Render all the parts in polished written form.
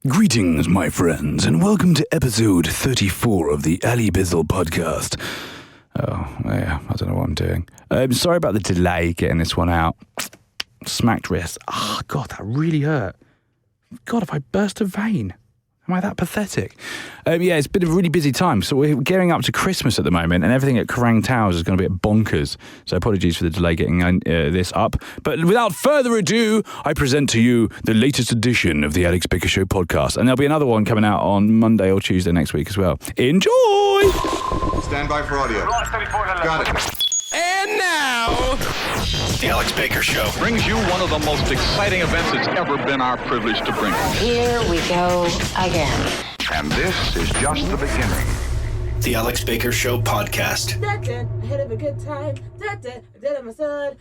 Greetings, my friends, and welcome to episode 34 of the Ali Bizzle podcast. Oh, yeah, I don't know what I'm doing. Sorry about the delay getting this one out. Smacked wrist. Oh, God, that really hurt. God, if I burst a vein. Am I that pathetic? Yeah, it's been a really busy time. So we're gearing up to Christmas at the moment, and everything at Kerrang Towers is going to be bonkers. So apologies for the delay getting this up. But without further ado, I present to you the latest edition of the Alex Baker Show podcast. And there'll be another one coming out on Monday or Tuesday next week as well. Enjoy! Stand by for audio. Got it. And now, The Alex Baker Show brings you one of the most exciting events it's ever been our privilege to bring. Here we go again. And this is just the beginning. The Alex Baker Show podcast. Ahead of a good time. My son.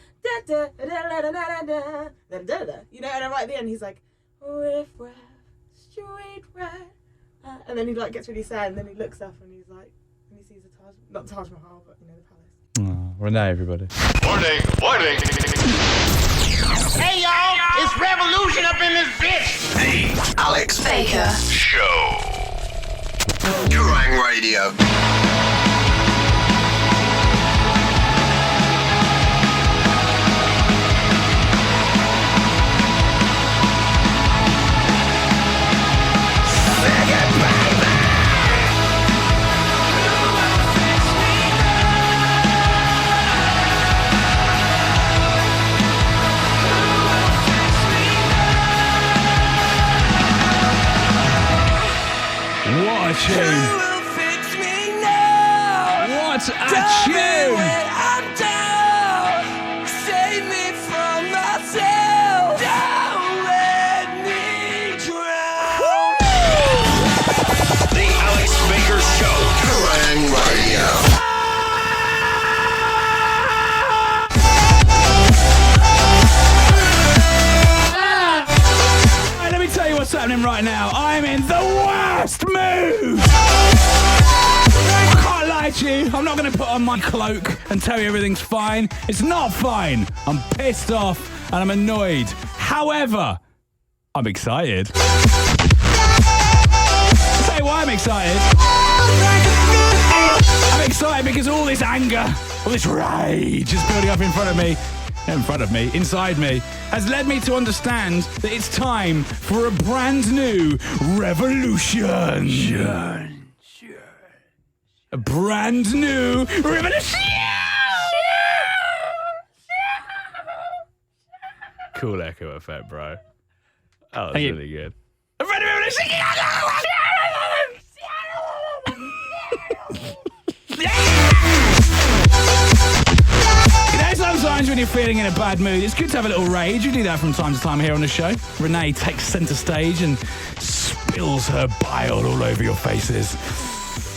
You know, and right at the end he's like, riff raff, straight right. And then he like gets really sad, and then he looks up and he's like, and he sees the not Taj Mahal, but you know, the palace. Oh, Renee, everybody. Warning. hey y'all, it's revolution up in this bitch. The Alex Baker Show. Kerrang Radio. What a tune! What a tune! The Alex Baker Show. Kerrang Radio. Right, let me tell you what's happening right now. I'm in the worst mood! I can't lie to you. I'm not going to put on my cloak and tell you everything's fine. It's not fine. I'm pissed off and I'm annoyed. However, I'm excited. I'll tell you why I'm excited. I'm excited because all this anger, all this rage is building up inside me, has led me to understand that it's time for a brand new revolution. A brand new revolution. Cool echo effect, bro. That was really good. A brand new revolution. Sometimes when you're feeling in a bad mood, it's good to have a little rage. We do that from time to time here on the show. Renee takes centre stage and spills her bile all over your faces.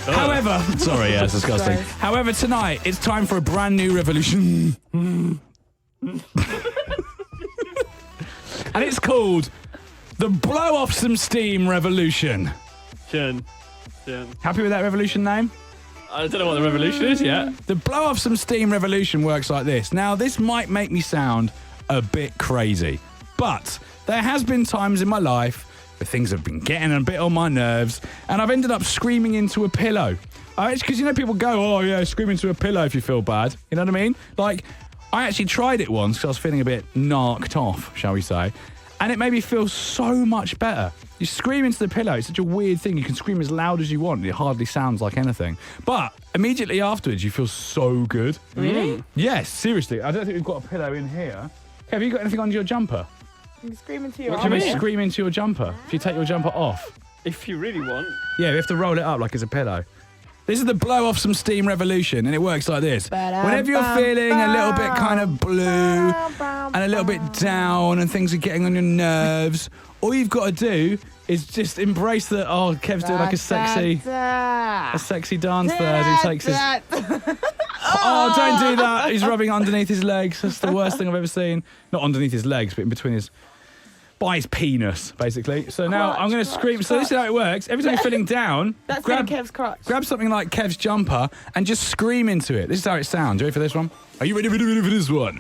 However, sorry, yeah, it's disgusting. However, tonight it's time for a brand new revolution. And it's called the Blow Off Some Steam Revolution. Jen. Happy with that revolution name? I don't know what the revolution is yet. The Blow Off Some Steam revolution works like this. Now, this might make me sound a bit crazy, but there has been times in my life where things have been getting a bit on my nerves, and I've ended up screaming into a pillow. Because, you know, people go, oh, yeah, scream into a pillow if you feel bad. You know what I mean? Like, I actually tried it once because I was feeling a bit knocked off, shall we say, and it made me feel so much better. You scream into the pillow. It's such a weird thing. You can scream as loud as you want. It hardly sounds like anything. But immediately afterwards, you feel so good. Really? Yes, seriously. I don't think we've got a pillow in here. Have you got anything under your jumper? You can scream into your What do you mean scream into your jumper? If you take your jumper off? If you really want. Yeah, we have to roll it up like it's a pillow. This is the Blow Off Some Steam revolution, and it works like this. Whenever you're feeling a little bit kind of blue and a little bit down and things are getting on your nerves, all you've got to do is just embrace that. Oh, Kev's doing like a sexy dance there as he takes his... Oh, don't do that. He's rubbing underneath his legs. That's the worst thing I've ever seen. Not underneath his legs, but in between his... by his penis, basically. So now I'm going to scream. So this is how it works. Every time you're feeling down, grab Kev's crotch. Grab something like Kev's jumper and just scream into it. This is how it sounds. You ready for this one? Are you ready for this one?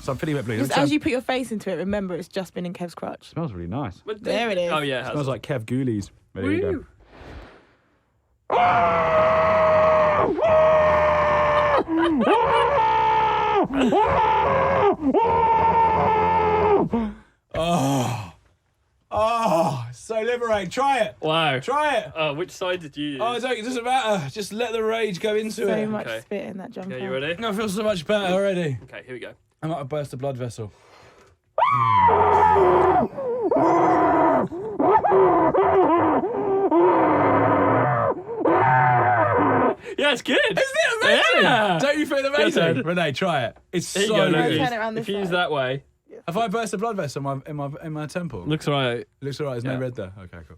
So I'm feeling a bit blue. Just as you put your face into it, remember it's just been in Kev's crotch. Smells really nice. There it is. Oh, yeah. It Smells like Kev Ghoulies. There you go. Oh, so liberating. Try it. Wow. Try it. Which side did you use? Oh, it doesn't matter. Just let the rage go into So it. much Okay. spit in that jumper. Okay, you ready? I feel so much better already. Okay, here we go. I might have burst a blood vessel. Yeah, it's good. Isn't it amazing? Yeah. Don't you feel amazing? Yes, I do. Renee, try it. It's Here you so go, good. Louise. Turn it around this If you use side. that way, Have I burst a blood vessel in my temple? looks right. Looks alright. There's no Yeah. red there. Okay, cool.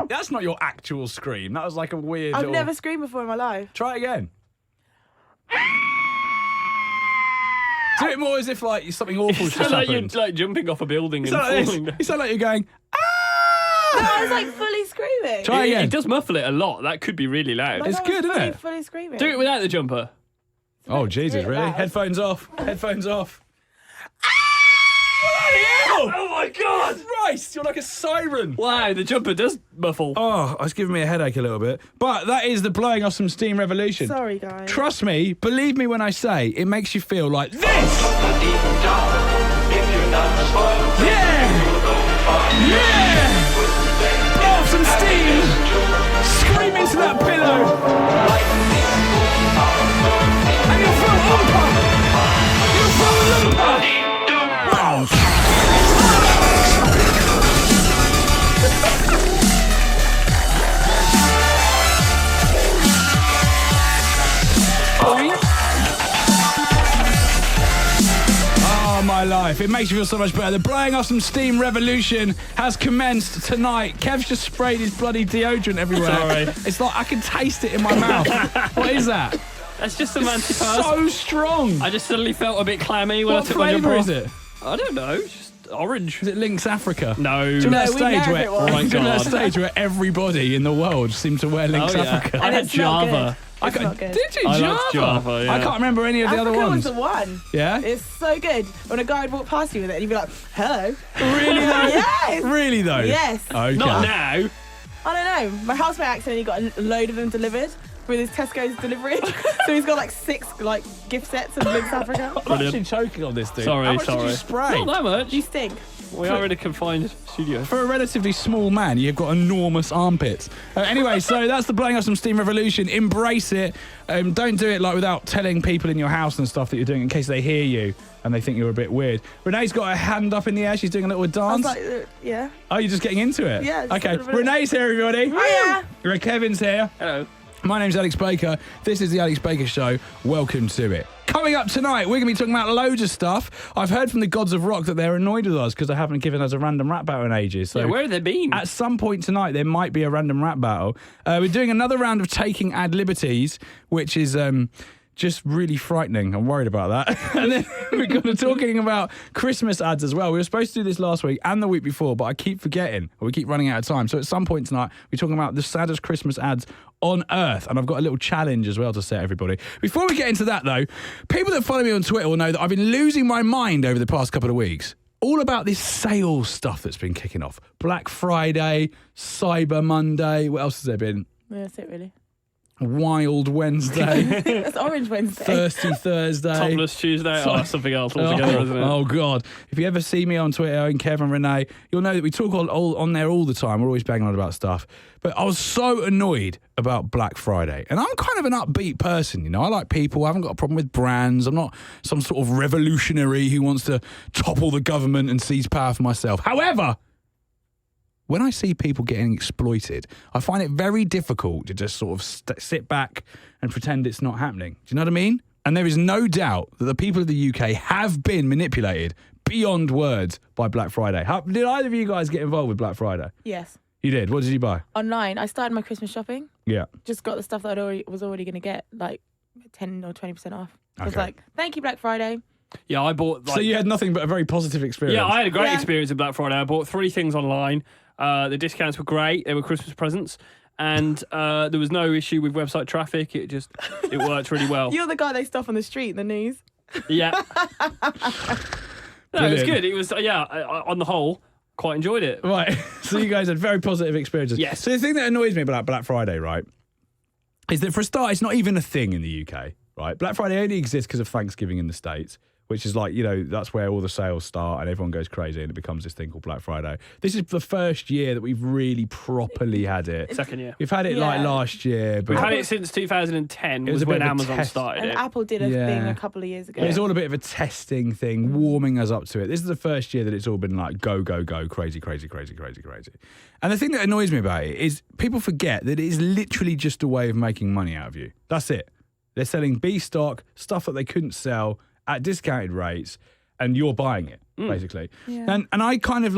That's not your actual scream. That was like a weird. I've little... never screamed before in my life. Try it again. Do it more as if like something awful's just Like you're happened. like jumping off a building You and sound like falling this. down. You sound like you're going. No, I was like fully screaming. Try again. It does muffle it a lot. That could be really loud. Like, It's I was good, isn't fully, it? Fully screaming. Do it without the jumper. Oh Jesus! really Really? loud. Headphones off. Headphones off. Oh my god! Christ! You're like a siren. Wow, the jumper does muffle. Oh, it's giving me a headache a little bit. But that is the blowing off some steam revolution. Sorry, guys. Trust me, believe me when I say it makes you feel like this. Yeah! Yeah! Blow off some steam. Scream into that pillow. And you'll feel Oompa. You'll feel Oompa. Oh, my life. It makes you feel so much better. The blowing off some steam revolution has commenced tonight. Kev's just sprayed his bloody deodorant everywhere. Sorry. It's like I can taste it in my mouth. What is that? That's just some antipass. So strong. I just suddenly felt a bit clammy when What I took my flavour jumper is off. it? I don't know. It's just orange. Is it Lynx Africa? No. Do you remember that we stage know where, it was. Oh my do you remember that God. stage where everybody in the world seemed to wear Lynx Oh, yeah. Africa? I And had it smelled Java. It's not good. Did you? I Java? liked Java, yeah. I can't remember any of the Africa other ones. was the one. Yeah? It's so good. When a guy would walk past you with it, and you'd be like, hello. Really though? Yes. Really though? Yes. Okay. Not now. I don't know. My housemate accidentally got a load of them delivered with his Tesco's delivery. So he's got like 6 gift sets of Lynx Africa. I'm actually choking on this, dude. Sorry, How much sorry. did you spray? Not that much. You stink. We are in a confined studio. For a relatively small man, you've got enormous armpits. Anyway, so that's the blowing off some steam revolution. Embrace it. Don't do it without telling people in your house and stuff that you're doing in case they hear you and they think you're a bit weird. Renee's got her hand up in the air. She's doing a little I was dance. like, yeah. Oh, you're just getting into it? Yeah, just a Okay, little bit. Renee's here, everybody. Oh, yeah. Kevin's here. Hello. My name's Alex Baker. This is the Alex Baker Show. Welcome to it. Coming up tonight, we're going to be talking about loads of stuff. I've heard from the gods of rock that they're annoyed with us because they haven't given us a random rap battle in ages. So Yeah, where have they been? at some point tonight, there might be a random rap battle. We're doing another round of taking ad liberties, which is just really frightening. I'm worried about that. And then we're going to talking about Christmas ads as well. We were supposed to do this last week and the week before, but I keep forgetting, or we keep running out of time. So at some point tonight, we're talking about the saddest Christmas ads on earth, and I've got a little challenge as well to set everybody. Before we get into that though, people that follow me on Twitter will know that I've been losing my mind over the past couple of weeks. All about this sales stuff that's been kicking off. Black Friday, Cyber Monday, what else has there been? Yeah, that's it, really. Wild Wednesday, That's Orange Wednesday. Thirsty Thursday. Topless Tuesday. Oh, something else altogether, isn't it? Oh, God. If you ever see me on Twitter and Kevin Renee, you'll know that we talk all on there all the time. We're always banging on about stuff. But I was so annoyed about Black Friday. And I'm kind of an upbeat person, you know. I like people. I haven't got a problem with brands. I'm not some sort of revolutionary who wants to topple the government and seize power for myself. However, when I see people getting exploited, I find it very difficult to just sort of sit back and pretend it's not happening. Do you know what I mean? And there is no doubt that the people of the UK have been manipulated beyond words by Black Friday. Did either of you guys get involved with Black Friday? Yes. You did. What did you buy? Online, I started my Christmas shopping. Yeah. Just got the stuff that I was already going to get, like 10 or 20% off. I was Okay. like, thank you, Black Friday. Yeah, I bought. So you had nothing but a very positive experience. Yeah, I had a great Yeah. experience with Black Friday. I bought 3 things online. The discounts were great. They were Christmas presents. and there was no issue with website traffic. It worked really well. You're the guy they stop on the street in the news. Yeah. No, it was good. It was, on the whole, quite enjoyed it. Right. So you guys had very positive experiences. Yes. So the thing that annoys me about Black Friday, right, is that for a start, it's not even a thing in the UK, right? Black Friday only exists because of Thanksgiving in the States, which is like, that's where all the sales start and everyone goes crazy and it becomes this thing called Black Friday. This is the first year that we've really properly had it. Second year. We've had it like last year. But We've had it since 2010, It was a when bit of a Amazon test. started And it. Apple did a thing a couple of years ago. It was all a bit of a testing thing, warming us up to it. This is the first year that it's all been like go, go, go, crazy, crazy, crazy, crazy, crazy. And the thing that annoys me about it is people forget that it is literally just a way of making money out of you. That's it. They're selling B stock, stuff that they couldn't sell at discounted rates, and you're buying it, basically. Yeah. And I kind of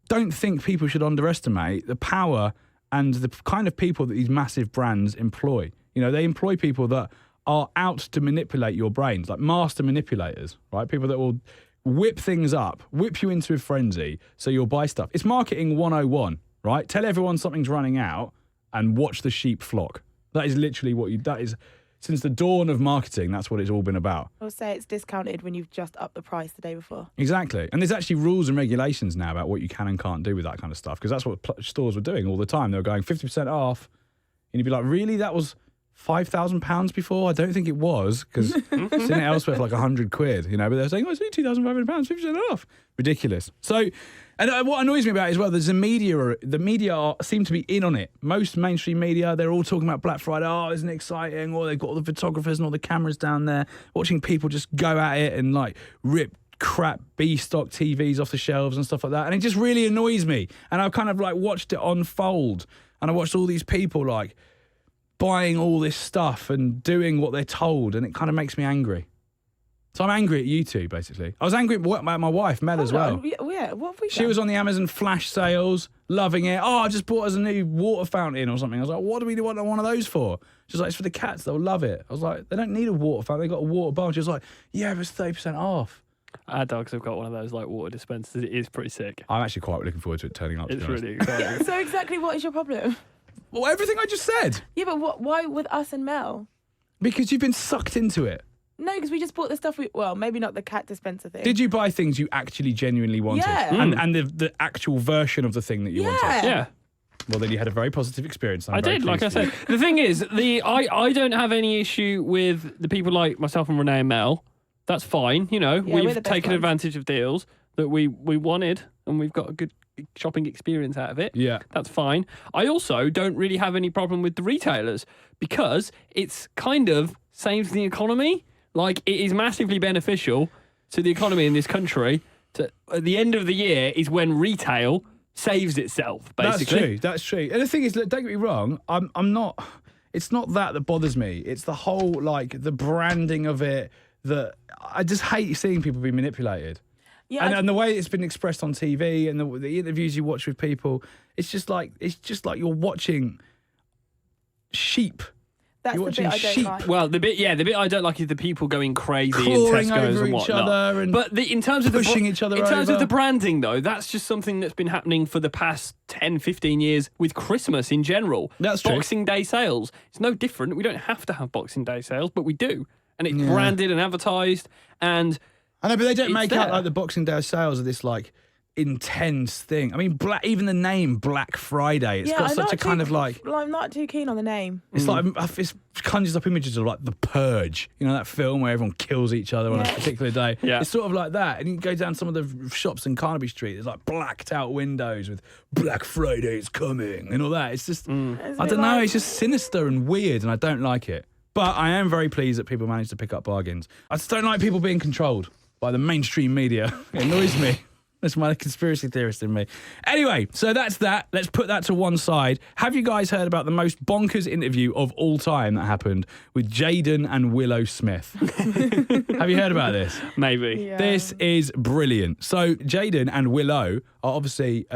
don't think people should underestimate the power and the kind of people that these massive brands employ. They employ people that are out to manipulate your brains, like master manipulators, right? People that will whip things up, whip you into a frenzy so you'll buy stuff. It's marketing 101, right? Tell everyone something's running out and watch the sheep flock. That is literally that is, since the dawn of marketing, that's what it's all been about. I'll say it's discounted when you've just upped the price the day before. Exactly. And there's actually rules and regulations now about what you can and can't do with that kind of stuff, because that's what stores were doing all the time. They were going 50% off, and you'd be like, really? That was £5,000 before? I don't think it was, because I've seen it elsewhere for like 100 quid, but they're saying, it's only £2,500, 50% off. Ridiculous. So, and what annoys me about it as well, there's the media seem to be in on it. Most mainstream media, they're all talking about Black Friday. Oh, isn't it exciting? Or they've got all the photographers and all the cameras down there, watching people just go at it and like rip crap B-stock TVs off the shelves and stuff like that. And it just really annoys me. And I've kind of like watched it unfold, and I watched all these people like buying all this stuff and doing what they're told, and it kind of makes me angry. So I'm angry at you two, basically. I was angry at my wife, Mel, as well. Yeah, what have we done? She was on the Amazon flash sales, loving it. Oh, I just bought us a new water fountain or something. I was like, what do we want one of those for? She's like, it's for the cats. They'll love it. I was like, they don't need a water fountain. They got a water bar. She was like, yeah, but it's 30% off. Our dogs have got one of those like water dispensers. It is pretty sick. I'm actually quite looking forward to it turning up. It's really exciting. So exactly what is your problem? Well, everything I just said. Yeah, but why with us and Mel? Because you've been sucked into it. No, because we just bought the stuff maybe not the cat dispenser thing. Did you buy things you actually genuinely wanted? Yeah. And the actual version of the thing that you wanted? Yeah. Well, then you had a very positive experience. I did, like I said. The thing is, I don't have any issue with the people like myself and Renee and Mel. That's fine. we're the We've best taken ones. advantage of deals that we wanted, and we've got a good shopping experience out of it. Yeah. That's fine. I also don't really have any problem with the retailers, because it's kind of saves the economy. Like, it is massively beneficial to the economy in this country. At the end of the year is when retail saves itself, basically. That's true. And the thing is, look, don't get me wrong, I'm not, it's not that bothers me. It's the whole, like, the branding of it, that I just hate seeing people be manipulated. Yeah, And the way it's been expressed on TV and the interviews you watch with people, it's just like you're watching sheep. That's You're the bit watching I don't sheep. like. Well, the bit I don't like is the people going crazy in Clawing Tesco's over and each whatnot. other and but in terms of pushing each other in terms over. of the branding, though, that's just something that's been happening for the past 10, 15 years with Christmas in general. That's true. Boxing Day sales. It's no different. We don't have to have Boxing Day sales, but we do. And it's branded and advertised, and I know, but they don't it's make out there. like the Boxing Day sales are this like intense thing. I mean, even the name Black Friday, it's got I'm such not a kind too- of like, I'm not too keen on the name. it's like, it conjures up images of like The Purge, that film where everyone kills each other on a Yeah. particular day. Yeah. It's sort of like that. And you go down some of the shops in Carnaby Street, there's like blacked out windows with Black Friday is coming and all that. It's just, It's a I bit don't know, like- it's just sinister and weird and I don't like it. But I am very pleased that people manage to pick up bargains. I just don't like people being controlled by the mainstream media. It annoys me. That's my conspiracy theorist in me. Anyway, so that's that. Let's put that to one side. Have you guys heard about the most bonkers interview of all time that happened with Jaden and Willow Smith? Have you heard about this? maybe. Yeah. This is brilliant. So Jaden and Willow are obviously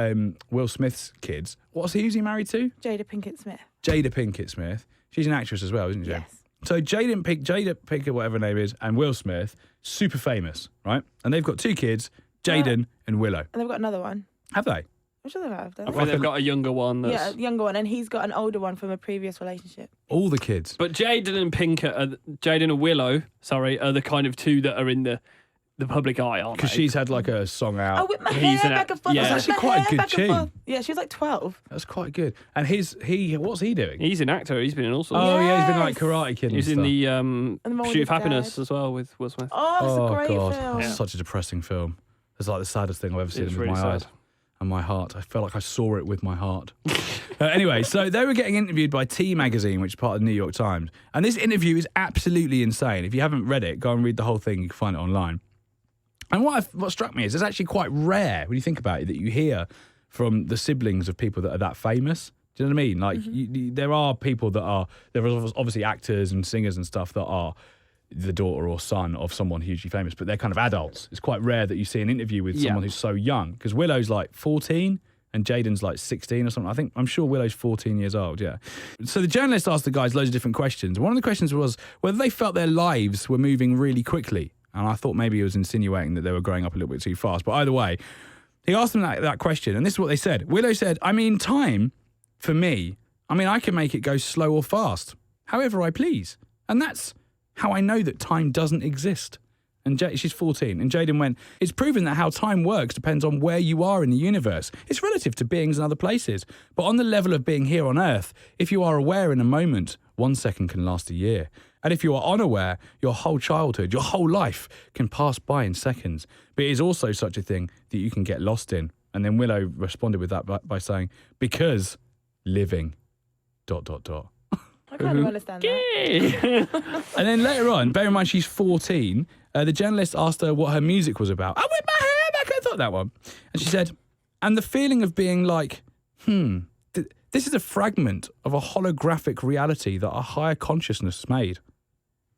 Will Smith's kids. Who's he married to? Jada Pinkett Smith. Jada Pinkett Smith. She's an actress as well, isn't she? Yes. So Jada Pinkett, whatever her name is, and Will Smith, super famous, right? And they've got two kids, Jaden and Willow. And they've got another one. Have they? I'm sure they have. I think they've got a younger one. Yeah, a younger one, and he's got an older one from a previous relationship. All the kids. But Jaden and Willow, are the kind of two that are in the public eye, aren't they? Because she's had like a song out. Oh, with my He's hair an back and forth. yeah. With That's my actually quite a hair good back and tune. forth. Yeah, she was like 12. That's quite good. And what's he doing? He's an actor. He's been in all sorts. Oh yeah, he's been Yes. like Karate Kid. He's and in stuff. the the Mole Pursuit of is Happiness Dead. as well with Will Smith. Oh, it's a great God, film. It's such a depressing film. It's like the saddest thing I've ever seen It's with really my sad. eyes and my heart. I felt like I saw it with my heart. Anyway, so they were getting interviewed by T Magazine, which is part of the New York Times, and this interview is absolutely insane. If you haven't read it, go and read the whole thing. You can find it online. And what struck me is it's actually quite rare when you think about it that you hear from the siblings of people that are that famous. Do you know what I mean? Like there are people there are obviously actors and singers and stuff that are the daughter or son of someone hugely famous, but they're kind of adults. It's quite rare that you see an interview with someone who's so young, because Willow's like 14 and Jaden's like 16 or something. I'm sure Willow's 14 years old, yeah. So the journalist asked the guys loads of different questions. One of the questions was whether they felt their lives were moving really quickly. And I thought maybe he was insinuating that they were growing up a little bit too fast. But either way, he asked them that question, and this is what they said. Willow said, time, for me, I can make it go slow or fast, however I please. And that's how I know that time doesn't exist. And she's 14. And Jaden went, it's proven that how time works depends on where you are in the universe. It's relative to beings in other places. But on the level of being here on Earth, if you are aware in a moment, 1 second can last a year. And if you are unaware, your whole childhood, your whole life can pass by in seconds. But it is also such a thing that you can get lost in. And then Willow responded with that by saying, because living, ... I kind of understand that. And then later on, bear in mind she's 14, the journalist asked her what her music was about. I whip my hair back, I thought that one. And she said, and the feeling of being like, this is a fragment of a holographic reality that a higher consciousness made.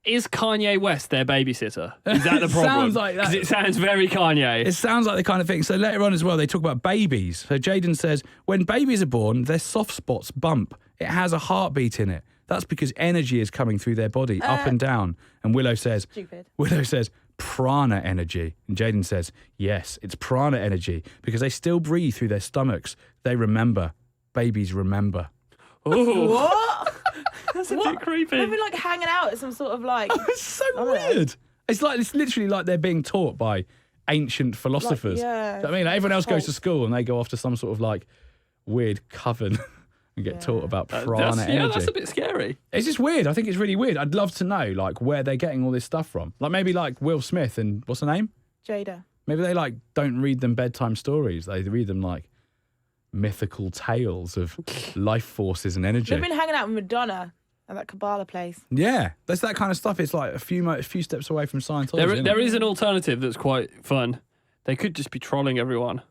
Is Kanye West their babysitter? Is that the problem? Sounds like that. 'Cause it sounds very Kanye. It sounds like the kind of thing. So later on as well, they talk about babies. So Jaden says, when babies are born, their soft spots bump. It has a heartbeat in it. That's because energy is coming through their body, up and down. And Willow says, prana energy. And Jaden says, yes, it's prana energy because they still breathe through their stomachs. They remember. Babies remember. Ooh. What? That's a bit creepy. They've been like hanging out at some sort of like. It's so weird. It's literally like they're being taught by ancient philosophers. yeah. Do you know what I mean? Like everyone else goes to school and they go off to some sort of like weird coven and get taught about prana energy. Yeah, that's a bit scary. It's just weird. I think it's really weird. I'd love to know like where they're getting all this stuff from. Like maybe like Will Smith and what's her name? Jada. Maybe they like don't read them bedtime stories. They read them like mythical tales of life forces and energy. They've been hanging out with Madonna at that Kabbalah place. Yeah, that's that kind of stuff. It's like a few steps away from Scientology. There is an alternative that's quite fun. They could just be trolling everyone.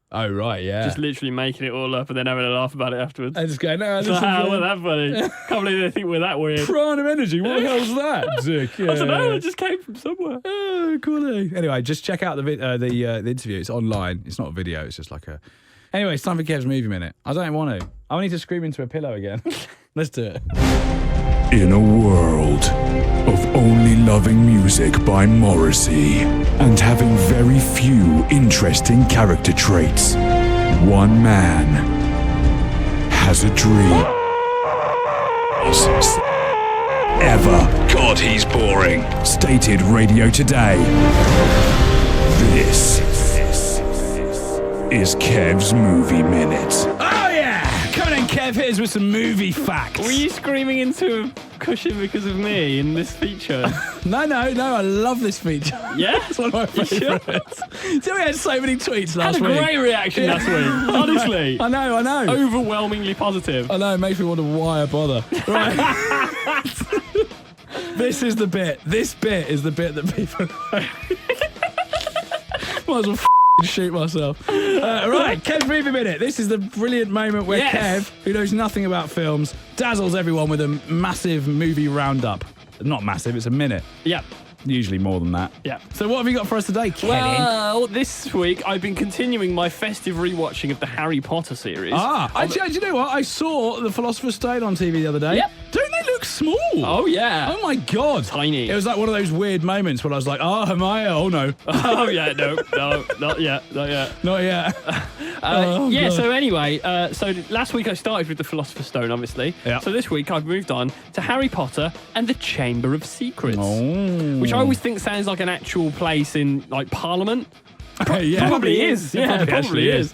Oh, right, yeah. Just literally making it all up and then having a laugh about it afterwards. I just go, no, this It's is like, how was that funny? Can't believe they think we're that weird. prana energy. What the hell's that? Dick? Yeah. I don't know, it just came from somewhere. Oh, cool. Anyway, just check out the interview. It's online. It's not a video. It's just like a... Anyway, it's time for Kev's Movie Minute. I don't want to. I need to scream into a pillow again. Let's do it. In a world of only loving music by Morrissey and having very few interesting character traits, one man has a dream. Ever. God, he's boring. Stated Radio Today. This is Kev's Movie Minute. Oh, yeah. Coming in, Kev, here's with some movie facts. Were you screaming into a cushion because of me in this feature? No, I love this feature. Yeah? It's one of my favourites. So we had so many tweets last Had week. a great reaction last week. Honestly. I know. Overwhelmingly positive. I know, it makes me wonder why I bother. Right. This is the bit. This bit is the bit that people... Might as well shoot myself. Right, Kev's Movie Minute. This is the brilliant moment where Kev, who knows nothing about films, dazzles everyone with a massive movie roundup. Not massive, it's a minute. Yeah. Usually more than that. Yeah. So what have you got for us today, Kenny? Well, this week I've been continuing my festive rewatching of the Harry Potter series. Actually, you know what? I saw The Philosopher's Stone on TV the other day. Yep. Don't they look small? Oh, yeah. Oh, my God. Tiny. It was like one of those weird moments when I was like, oh, Hermione, oh, no. Oh, yeah, no, not yet. Not yet. Yeah, so anyway, so last week I started with the Philosopher's Stone, obviously. Yeah. So this week I've moved on to Harry Potter and the Chamber of Secrets, Oh. which I always think sounds like an actual place in like Parliament. Yeah. Probably is. It Yeah, probably probably actually is.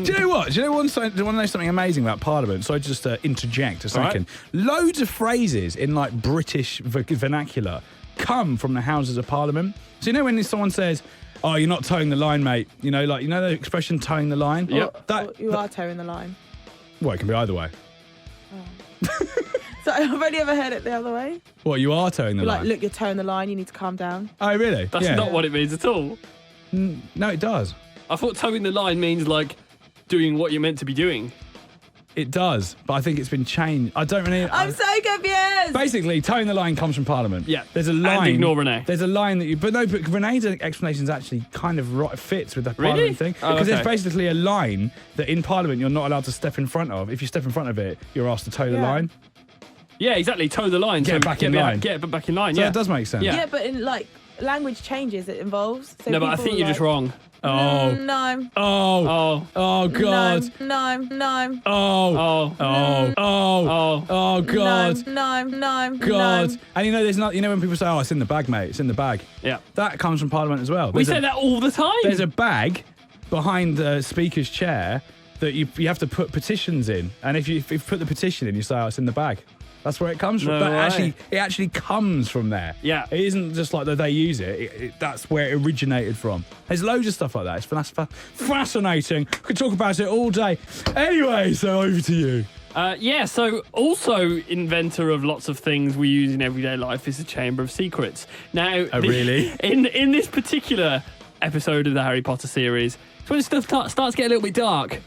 Do you know what? Do you know want to know something amazing about Parliament? So I just interject a second. Loads of phrases in like British vernacular come from the Houses of Parliament. So you know when someone says, "Oh, you're not towing the line, mate," you know the expression "towing the line." Yep. You are towing the line. Well, it can be either way. So I've only ever heard it the other way. What, you are towing the You're line? like, look, you're towing the line. You need to calm down. Oh, really? That's Yeah. not what it means at all. No, it does. I thought towing the line means like doing what you're meant to be doing. It does, but I think it's been changed. I don't really. I'm so confused. Basically, towing the line comes from Parliament. Yeah. There's a line. And ignore Renee. There's a line that you. But Renee's explanation is actually kind of fits with the Parliament thing. Oh, Because okay. there's basically a line that in Parliament you're not allowed to step in front of. If you step in front of it, you're asked to tow the line. Yeah, exactly. Toe the line. Get back in line. Get back in line. So Yeah, it does make sense. Yeah. Yeah, but in like language changes, it involves. So No, but I people think are you're just like, wrong. Oh. No. Oh. Oh God. No. Oh. Oh. Oh God. No. God. And you know, there's not. You know when people say, "Oh, it's in the bag, mate. It's in the bag." Yeah. That comes from Parliament as well. We There's say that all the time. There's a bag behind the speaker's chair that you have to put petitions in, and if you put the petition in, you say, "Oh, it's in the bag." That's where it comes from. No But way. it actually comes from there. Yeah. It isn't just like that they use it. That's where it originated from. There's loads of stuff like that. It's fascinating. We could talk about it all day. Anyway, so over to you. Yeah, so also inventor of lots of things we use in everyday life is the Chamber of Secrets. Now, Really? In this particular episode of the Harry Potter series, it's when stuff starts to get a little bit dark.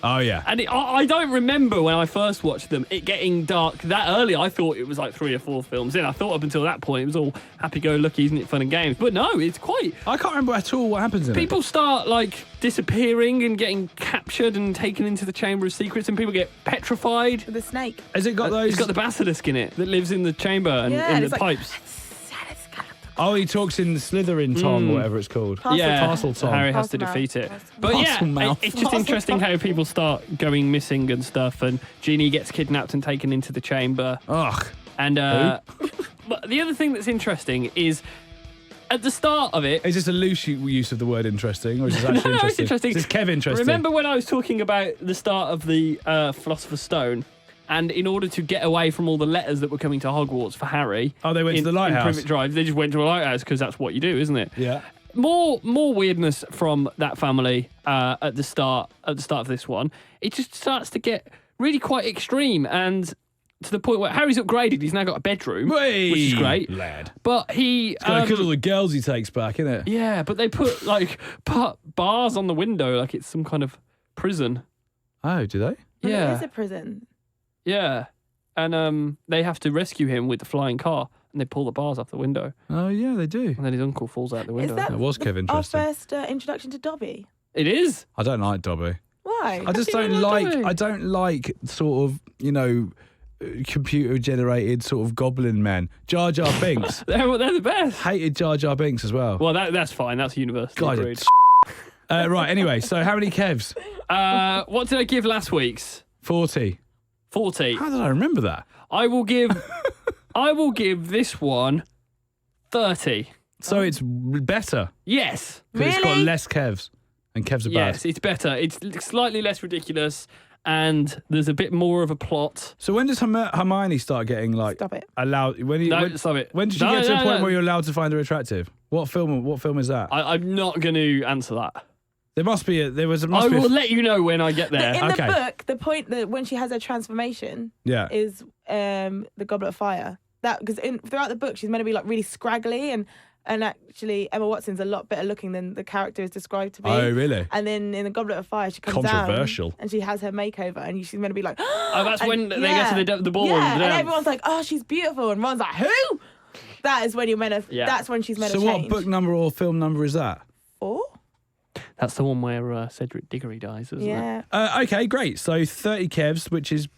Oh yeah. And I don't remember when I first watched them, it getting dark that early. I thought it was like 3 or 4 films in. I thought up until that point it was all happy-go-lucky, isn't it, fun and games? But no, it's quite... I can't remember at all what happens in People start, like, disappearing and getting captured and taken into the Chamber of Secrets, and people get petrified. The snake. it. Has it got those? It's got the basilisk in it that lives in the chamber and Yeah, in it's the like- pipes. Oh, he talks in the Slytherin tongue, or whatever it's called. Parcel tongue. Harry has to Parcel defeat it. mouth. But yeah, Parcel mouth. it's just interesting how people start going missing and stuff, and Ginny gets kidnapped and taken into the chamber. Ugh. And but the other thing that's interesting is at the start of it. Is this a loose use of the word interesting, or is this actually No, interesting? it's interesting. Is this Kev interesting? Remember when I was talking about the start of the Philosopher's Stone? And in order to get away from all the letters that were coming to Hogwarts for Harry, Oh, they went to the lighthouse. In Privet Drive. They just went to a lighthouse because that's what you do, isn't it? Yeah. More weirdness from that family at the start of this one. It just starts to get really quite extreme, and to the point where Harry's upgraded. He's now got a bedroom, Whey, which is great. lad. But he Because all the girls he takes back, isn't it? yeah, but they put like bars on the window like it's some kind of prison. Oh, do they? Yeah. It is a prison. Yeah, and they have to rescue him with the flying car, and they pull the bars off the window, Oh, yeah, they do. and then his uncle falls out the window. Is that That was Kev our interesting. first introduction to Dobby? It is. I don't like Dobby. Why? I just do you don't not like. Dobby? I don't like sort of computer generated sort of goblin men. Jar Jar Binks. They're the best. Hated Jar Jar Binks as well. Well, that's fine. That's universally Guys, agreed. right. Anyway, so how many Kevs? What did I give last week's? 40. 40. How did I remember that? I will give this one 30. So it's better. Yes. Because it's got Really? less Kevs. And Kevs are bad. Yes, it's better. It's slightly less ridiculous, and there's a bit more of a plot. So when does Hermione start getting like Stop it. allowed? Stop it. When did she No, get to a no, point no. where you're allowed to find her attractive? What film is that? I'm not going to answer that. There must be. I will let you know when I get there. In Okay. the book, the point that when she has her transformation Yeah. is the Goblet of Fire. That because throughout the book she's meant to be like really scraggly and actually Emma Watson's a lot better looking than the character is described to be. Oh, really? And then in the Goblet of Fire she comes Controversial. down and she has her makeover and she's meant to be like. Oh, that's and- when they get to the ball. Yeah, and and everyone's like, oh, she's beautiful, and Ron's like, who? That is when you're meant to. Yeah. That's when she's meant So to what change. book number or film number is that? 4? That's the one where Cedric Diggory dies, isn't it? Yeah. Okay, great. So 30 Kevs, which is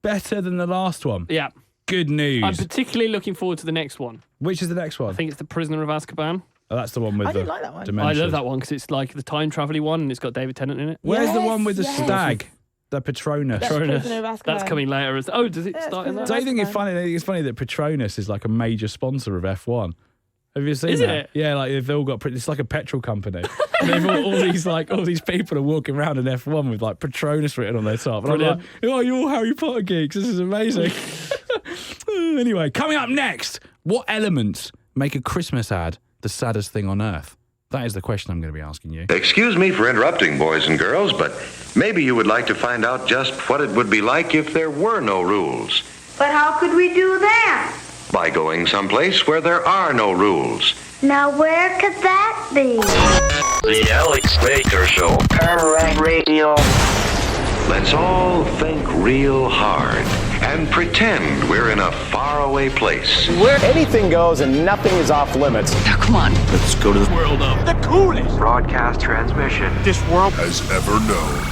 better than the last one. Yeah. Good news. I'm particularly looking forward to the next one. Which is the next one? I think it's The Prisoner of Azkaban. Oh, that's the one with I the didn't like that one. dementia. I love that one because it's like the time traveling one and it's got David Tennant in it. Where's the Yes, one with the yes. stag? The Patronus. That's Prisoner of Azkaban. That's coming later. Does it Yeah, start in it's that? Don't you think it's funny? I think it's funny that Patronus is like a major sponsor of F1. Have you seen Is that? it? Yeah, like they've all got. It's like a petrol company. And they've all these people are walking around in F1 with like Patronus written on their top. And I'm like, oh, you're all Harry Potter geeks. This is amazing. Anyway, coming up next, what elements make a Christmas ad the saddest thing on earth? That is the question I'm going to be asking you. Excuse me for interrupting, boys and girls, but maybe you would like to find out just what it would be like if there were no rules. But how could we do that? By going someplace where there are no rules. Now where could that be? The Alex Baker Show. Kerrang Radio. Let's all think real hard and pretend we're in a faraway place. Where anything goes and nothing is off limits. Now, come on. Let's go to the world of The coolest. Broadcast transmission. This world. has ever known.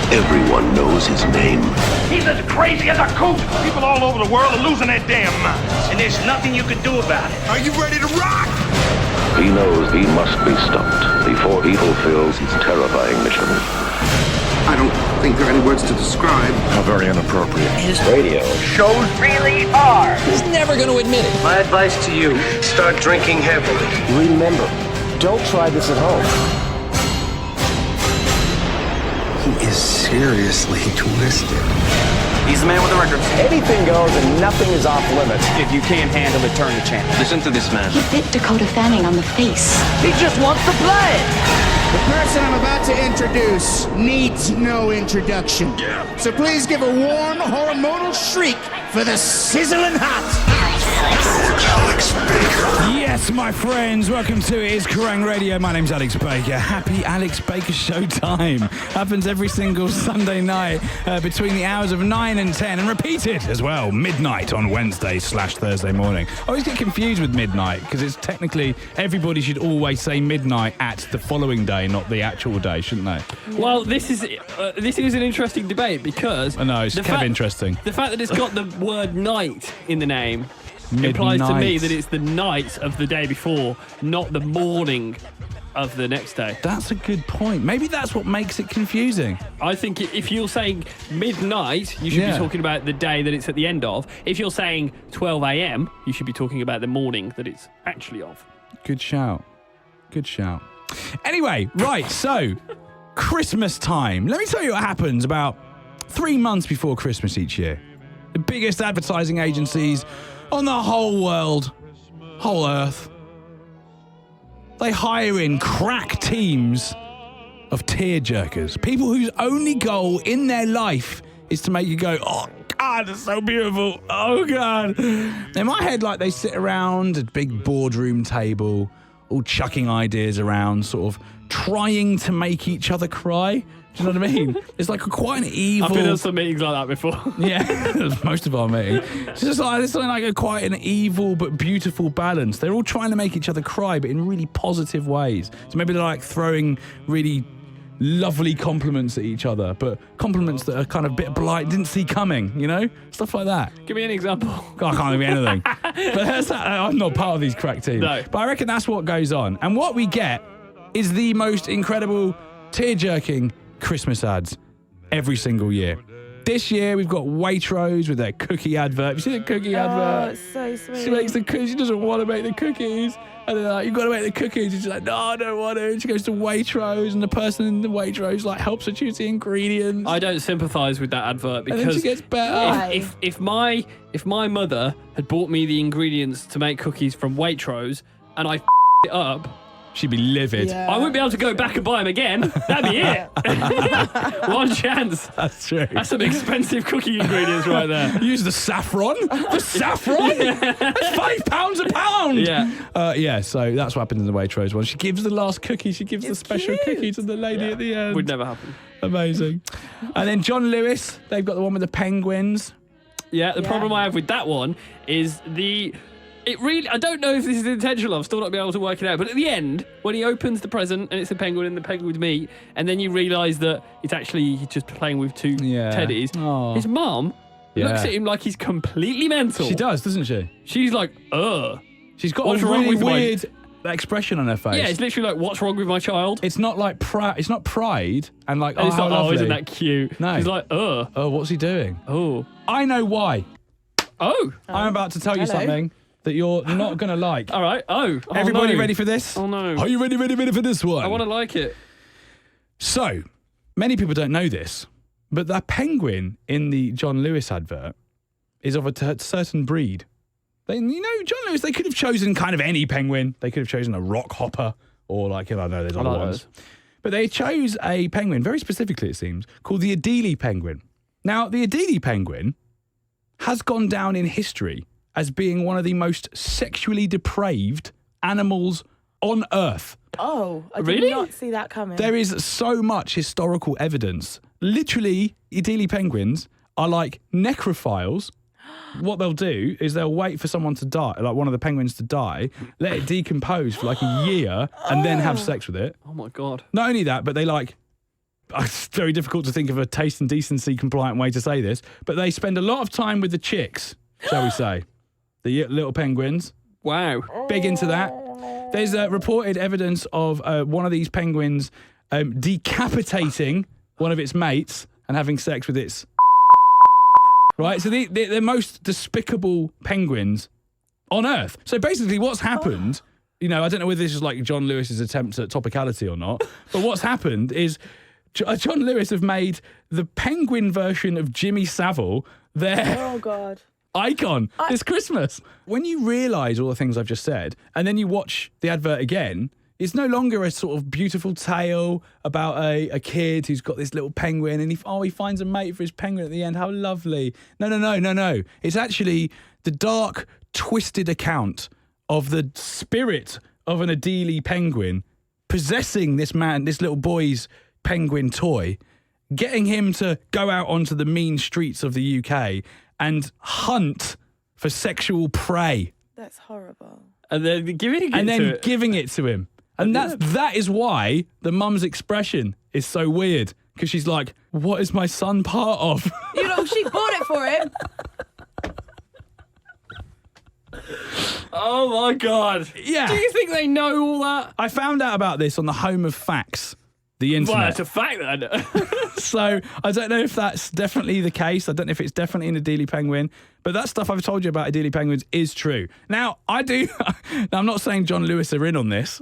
Everyone knows his name. He's as crazy as a coot. People all over the world are losing their damn minds. And there's nothing you can do about it. Are you ready to rock? He knows he must be stopped before he fulfills his terrifying mission. I don't think there are any words to describe. How very inappropriate. Radio. Shows really are. He's never going to admit it. My advice to you, start drinking heavily. Remember, don't try this at home. He is seriously twisted. He's the man with the records. Anything goes and nothing is off limits. If you can't handle it, turn the channel. Listen to this man. He bit Dakota Fanning on the face. He just wants to play. The person I'm about to introduce needs no introduction. Yeah. So please give a warm, hormonal shriek for the sizzling hot Alex Baker. Yes, my friends, welcome to It Is Kerrang Radio. My name's Alex Baker. Happy Alex Baker Show time. Happens every single Sunday night between the hours of 9 and 10 and repeated as well, midnight on Wednesday/Thursday morning. I always get confused with midnight because it's technically everybody should always say midnight at the following day, not the actual day, shouldn't they? Well, this is an interesting debate because I know, it's interesting. The fact that it's got the word night in the name implies to me Midnight. that it's the night of the day before, not the morning of the next day. That's a good point. Maybe that's what makes it confusing. I think if you're saying midnight, you should be talking about the day that it's at the end of. If you're saying 12 a.m., you should be talking about the morning that it's actually of. Good shout. Good shout. Anyway, right, so Christmas time. Let me tell you what happens about 3 months before Christmas each year. The biggest advertising agencies on the whole world, whole earth, they hire in crack teams of tearjerkers. People whose only goal in their life is to make you go, oh, God, it's so beautiful. Oh, God. In my head, like, they sit around a big boardroom table, all chucking ideas around, sort of trying to make each other cry. Do you know what I mean? It's like quite an evil... I've been in some meetings like that before. Yeah, most of our meetings. It's just like, it's like quite an evil but beautiful balance. They're all trying to make each other cry, but in really positive ways. So maybe they're like throwing really lovely compliments at each other, but compliments that are kind of a bit blight, didn't see coming, you know? Stuff like that. Give me an example. God, I can't give you anything. But I'm not part of these crack teams. No. But I reckon that's what goes on. And what we get is the most incredible tear-jerking Christmas ads every single year. This year we've got Waitrose with their cookie advert. You see the cookie advert? Oh, it's so sweet. She makes the cookies. She doesn't want to make the cookies. And they're like, you've got to make the cookies. And she's like, no, I don't want to. And she goes to Waitrose, and the person in the Waitrose like helps her choose the ingredients. I don't sympathise with that advert because and then she gets better. if my mother had bought me the ingredients to make cookies from Waitrose and I it up, she'd be livid. Yeah. I wouldn't be able to go back and buy them again. That'd be it. One chance. That's true. That's some expensive cookie ingredients right there. Use the saffron. The saffron? That's £5 a pound. Yeah. So that's what happens in the Waitrose one. She gives the last cookie. She gives the special cookie to the lady at the end. Would never happen. Amazing. And then John Lewis, they've got the one with the penguins. Yeah, the problem I have with that one is I don't know if this is intentional. I'm still not being able to work it out. But at the end, when he opens the present and it's a penguin and the penguins meet, and then you realise that it's actually just playing with two teddies, his mum looks at him like he's completely mental. She does, doesn't she? She's like, ugh. She's got What's a wrong really with weird expression on her face. Yeah, it's literally like, what's wrong with my child? It's not like it's not pride and like, And it's how like, lovely. isn't that cute? No. She's like, Oh, what's he doing? Oh. I know why. Oh. I'm about to tell you Hello. something that you're not going to like. All right. Oh. Everybody no. ready for this? Oh, no. Are you ready for this one? I want to like it. So, many people don't know this, but that penguin in the John Lewis advert is of a certain breed. John Lewis, they could have chosen kind of any penguin. They could have chosen a rock hopper or like, I don't know, there's other ones. But they chose a penguin, very specifically it seems, called the Adelie penguin. Now, the Adelie penguin has gone down in history as being one of the most sexually depraved animals on Earth. Oh, I Really? did not see that coming. There is so much historical evidence. Literally, Adelie penguins are like necrophiles. What they'll do is they'll wait for someone to die, like one of the penguins to die, let it decompose for like a year, and then have sex with it. Oh, my God. Not only that, but they like... It's very difficult to think of a taste and decency compliant way to say this, but they spend a lot of time with the chicks, shall we say. The little penguins. Wow. Big into that. There's reported evidence of one of these penguins decapitating one of its mates and having sex with its... Right? So they're most despicable penguins on Earth. So basically what's happened, I don't know whether this is like John Lewis's attempt at topicality or not, but what's happened is John Lewis have made the penguin version of Jimmy Savile their... Oh, God. icon this Christmas. When you realise all the things I've just said, and then you watch the advert again, it's no longer a sort of beautiful tale about a kid who's got this little penguin and he finds a mate for his penguin at the end. How lovely. No. It's actually the dark, twisted account of the spirit of an Adelie penguin possessing this little boy's penguin toy, getting him to go out onto the mean streets of the UK and hunt for sexual prey. That's horrible. And then giving it to him. And that is why the mum's expression is so weird. Because she's like, what is my son part of? She bought it for him. Oh, my God. Yeah. Do you think they know all that? I found out about this on the home of facts, the internet. Well, that's a fact then. So I don't know if that's definitely the case. I don't know if it's definitely an Adelie penguin, but that stuff I've told you about Adelie penguins is true. Now, I'm not saying John Lewis are in on this,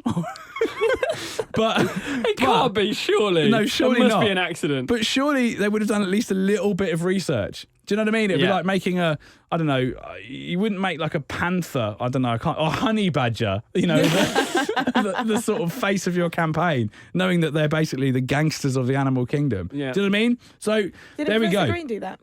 but... It can't be, surely. No, surely not. It must not. be an accident. But surely they would have done at least a little bit of research. Do you know what I mean? It'd be like making I don't know, you wouldn't make like a panther, I don't know, or honey badger, the sort of face of your campaign, knowing that they're basically the gangsters of the animal kingdom. Yeah. Do you know what I mean? So there we go. Did Green do that?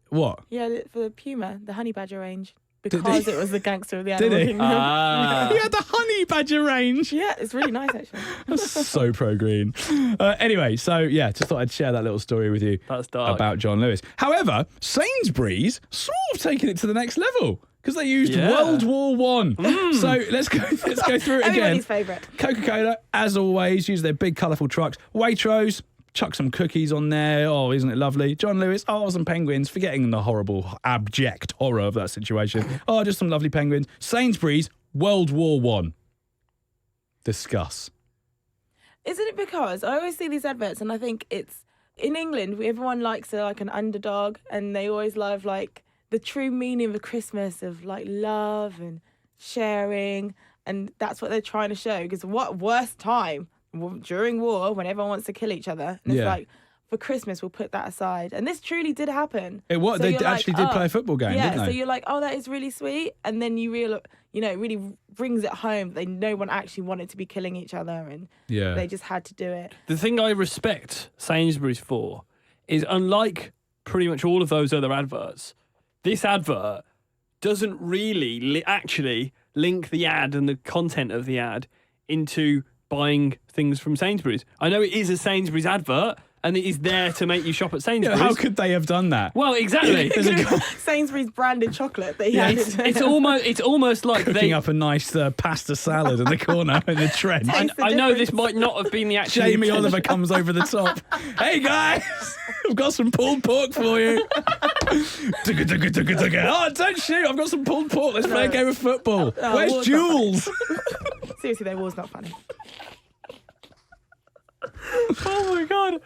What? Yeah, for the Puma, the honey badger range. Because it was the gangster of the animal Did he? kingdom. He had the honey badger range. Yeah, it's really nice actually. That's so pro-green. Anyway, so yeah, just thought I'd share that little story with you. That's dark. About John Lewis. However, Sainsbury's sort of taken it to the next level because they used World War One. So let's go through it again. Everybody's favourite. Coca-Cola, as always, use their big colourful trucks. Waitrose, chuck some cookies on there. Oh, isn't it lovely? John Lewis, some penguins, forgetting the horrible, abject horror of that situation. Just some lovely penguins. Sainsbury's, World War One. Discuss. Isn't it because I always see these adverts and I think it's in England, everyone likes like an underdog and they always love like the true meaning of Christmas of like love and sharing, and that's what they're trying to show. Because what worse time during war when everyone wants to kill each other, and it's like, for Christmas we'll put that aside. And this truly did happen. They actually did play a football game, didn't they? So you're like, that is really sweet, and then you realize, it really brings it home. No one actually wanted to be killing each other, and they just had to do it. The thing I respect Sainsbury's for is, unlike pretty much all of those other adverts, this advert doesn't really actually link the ad and the content of the ad into buying things from Sainsbury's. I know it is a Sainsbury's advert and it is there to make you shop at Sainsbury's. How could they have done that? Well, exactly. Sainsbury's branded chocolate that he handed to it's almost like cooking up a nice pasta salad in the corner in the trench. I know this might not have been the actual Jamie intention. Oliver comes over the top. Hey guys, I've got some pulled pork for you. Oh, don't shoot! I've got some pulled pork. Let's play a game of football. Where's Jules? Seriously, though, war's not funny. Oh my god.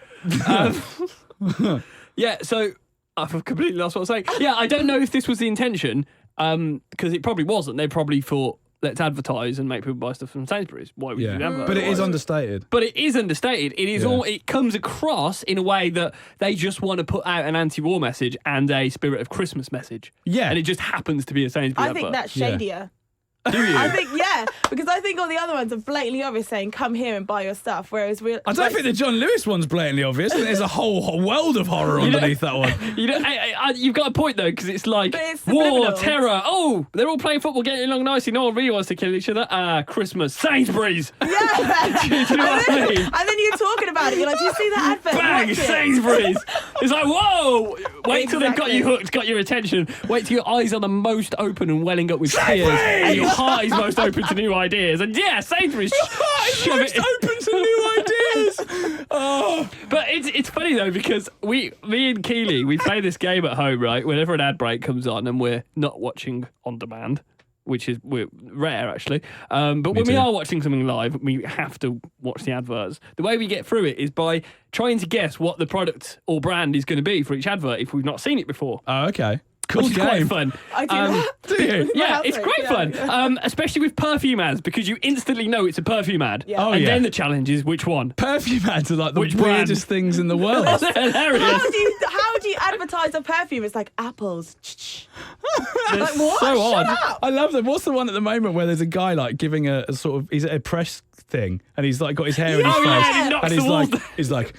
Yeah, so I've completely lost what I was saying. Yeah, I don't know if this was the intention, because it probably wasn't. They probably thought, let's advertise and make people buy stuff from Sainsbury's. Why would you do that? But it is understated. But it is understated. It is all. It comes across in a way that they just want to put out an anti-war message and a spirit of Christmas message. Yeah, and it just happens to be a Sainsbury's I think advert. that's shadier. Do you? I think, because I think all the other ones are blatantly obvious saying, come here and buy your stuff, whereas I don't think the John Lewis one's blatantly obvious. There's a whole world of horror underneath that one. You've got a point, though, because it's like it's war, terror. Oh, they're all playing football, getting along nicely. No one really wants to kill each other. Christmas, Sainsbury's. Yeah. Do you know what I mean? And then you're talking about it. You're like, do you see that advert? Bang, Watch it. Sainsbury's. It's like, whoa. Wait till they've got you Exactly. hooked, got your attention. Wait till your eyes are the most open and welling up with tears. And your heart is most open to new ideas. And yeah, Sainsbury's. Shove Most it. open to new ideas. Oh. But it's funny though, because me and Keely, we play this game at home, right? Whenever an ad break comes on and we're not watching on demand, which is we're rare actually. But when we are watching something live, we have to watch the adverts. The way we get through it is by trying to guess what the product or brand is going to be for each advert if we've not seen it before. Oh, okay. Cool Which is quite fun. I do that. Do you? Yeah, My it's housemate, great fun, especially with perfume ads, because you instantly know it's a perfume ad. Yeah. Oh, and yeah. then the challenge is which one. Perfume ads are like the Which brand? weirdest things in the world. That's hilarious. How do you advertise a perfume? It's like apples. Like, what? So odd. Shut up. I love them. What's the one at the moment where there's a guy like giving a sort of, he's at a press thing and he's like got his hair in his Oh, face yeah, and he knocks and he's the walls like,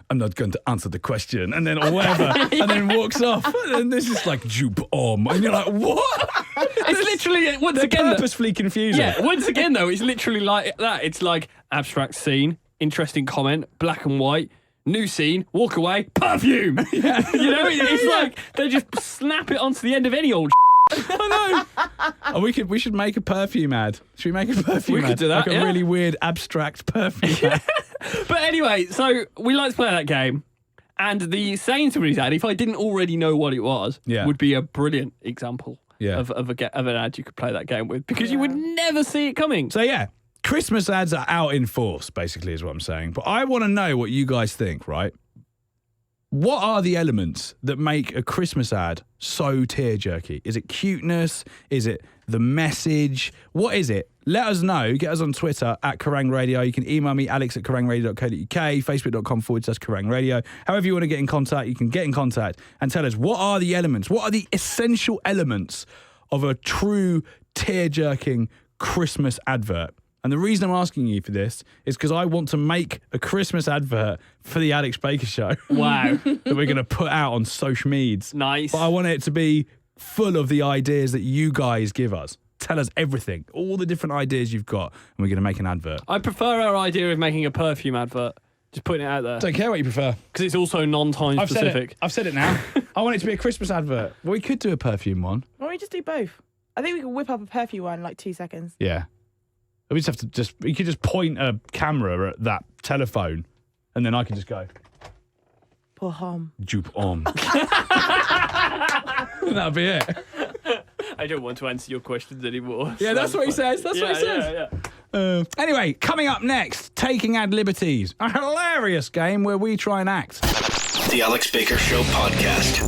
I'm not going to answer the question, and then or whatever, and then walks off. And this is like jupe and you're like, what? It's literally once They're again though- purposefully confusing. Yeah, once again though, it's literally like that. It's like abstract scene, interesting comment, black and white, new scene, walk away, perfume. Yeah. You know, it's like they just snap it onto the end of any old. I know. Oh, we should make a perfume ad. Should we make a perfume We ad? could do that, Like a yeah. really weird abstract perfume ad. But anyway, so we like to play that game. And the Sainsbury's ad, if I didn't already know what it was, would be a brilliant example of an ad you could play that game with, because you would never see it coming. So yeah, Christmas ads are out in force, basically, is what I'm saying. But I want to know what you guys think, right? What are the elements that make a Christmas ad so tear-jerky? Is it cuteness? Is it the message? What is it? Let us know. Get us on Twitter at Kerrang Radio. You can email me, alex@kerrangradio.co.uk, facebook.com/Kerrang Radio. However you want to get in contact, you can get in contact and tell us what are the elements, what are the essential elements of a true tear-jerking Christmas advert. And the reason I'm asking you for this is because I want to make a Christmas advert for the Alex Baker Show. Wow. That we're going to put out on social medias. Nice. But I want it to be full of the ideas that you guys give us. Tell us everything, all the different ideas you've got, and we're going to make an advert. I prefer our idea of making a perfume advert. Just putting it out there. Don't care what you prefer. Because it's also non-time specific. I've said it now. I want it to be a Christmas advert. Well, we could do a perfume one. Why don't we just do both? I think we could whip up a perfume one in like 2 seconds. Yeah. We just have to you could just point a camera at that telephone and then I can just go. Pour homme. Jupe on. That'll be it. I don't want to answer your questions anymore. Yeah, that's what he says. That's what he says. Anyway, coming up next, Taking Ad Liberties, a hilarious game where we try and act. The Alex Baker Show podcast.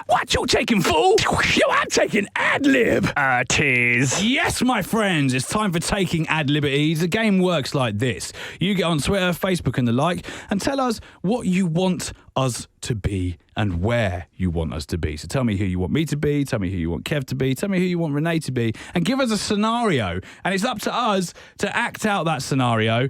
What you taking, fool? Yo, I'm taking ad lib. Tease. Yes, my friends, it's time for Taking Ad Liberties. The game works like this. You get on Twitter, Facebook and the like and tell us what you want us to be and where you want us to be. So tell me who you want me to be, tell me who you want Kev to be, tell me who you want Renee to be, and give us a scenario. And it's up to us to act out that scenario.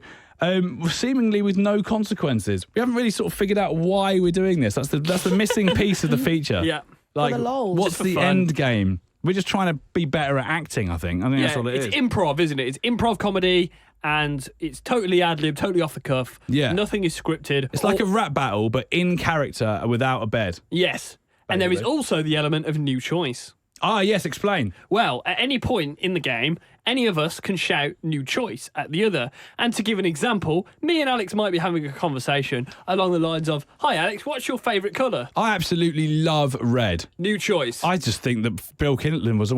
Seemingly with no consequences. We haven't really sort of figured out why we're doing this. That's the missing piece of the feature. Yeah. Like, For the lols. what's Just for the fun. end game? We're just trying to be better at acting, I think. That's all it is. It's improv, isn't it? It's improv comedy, and it's totally ad-lib, totally off the cuff. Yeah. Nothing is scripted. It's like a rap battle, but in character without a bed. Yes. And there is Basically. also the element of new choice. Ah, yes, explain. Well, at any point in the game, any of us can shout new choice at the other. And to give an example, me and Alex might be having a conversation along the lines of, "Hi Alex, what's your favourite colour?" I absolutely love red. New choice. I just think that Bill Clinton was a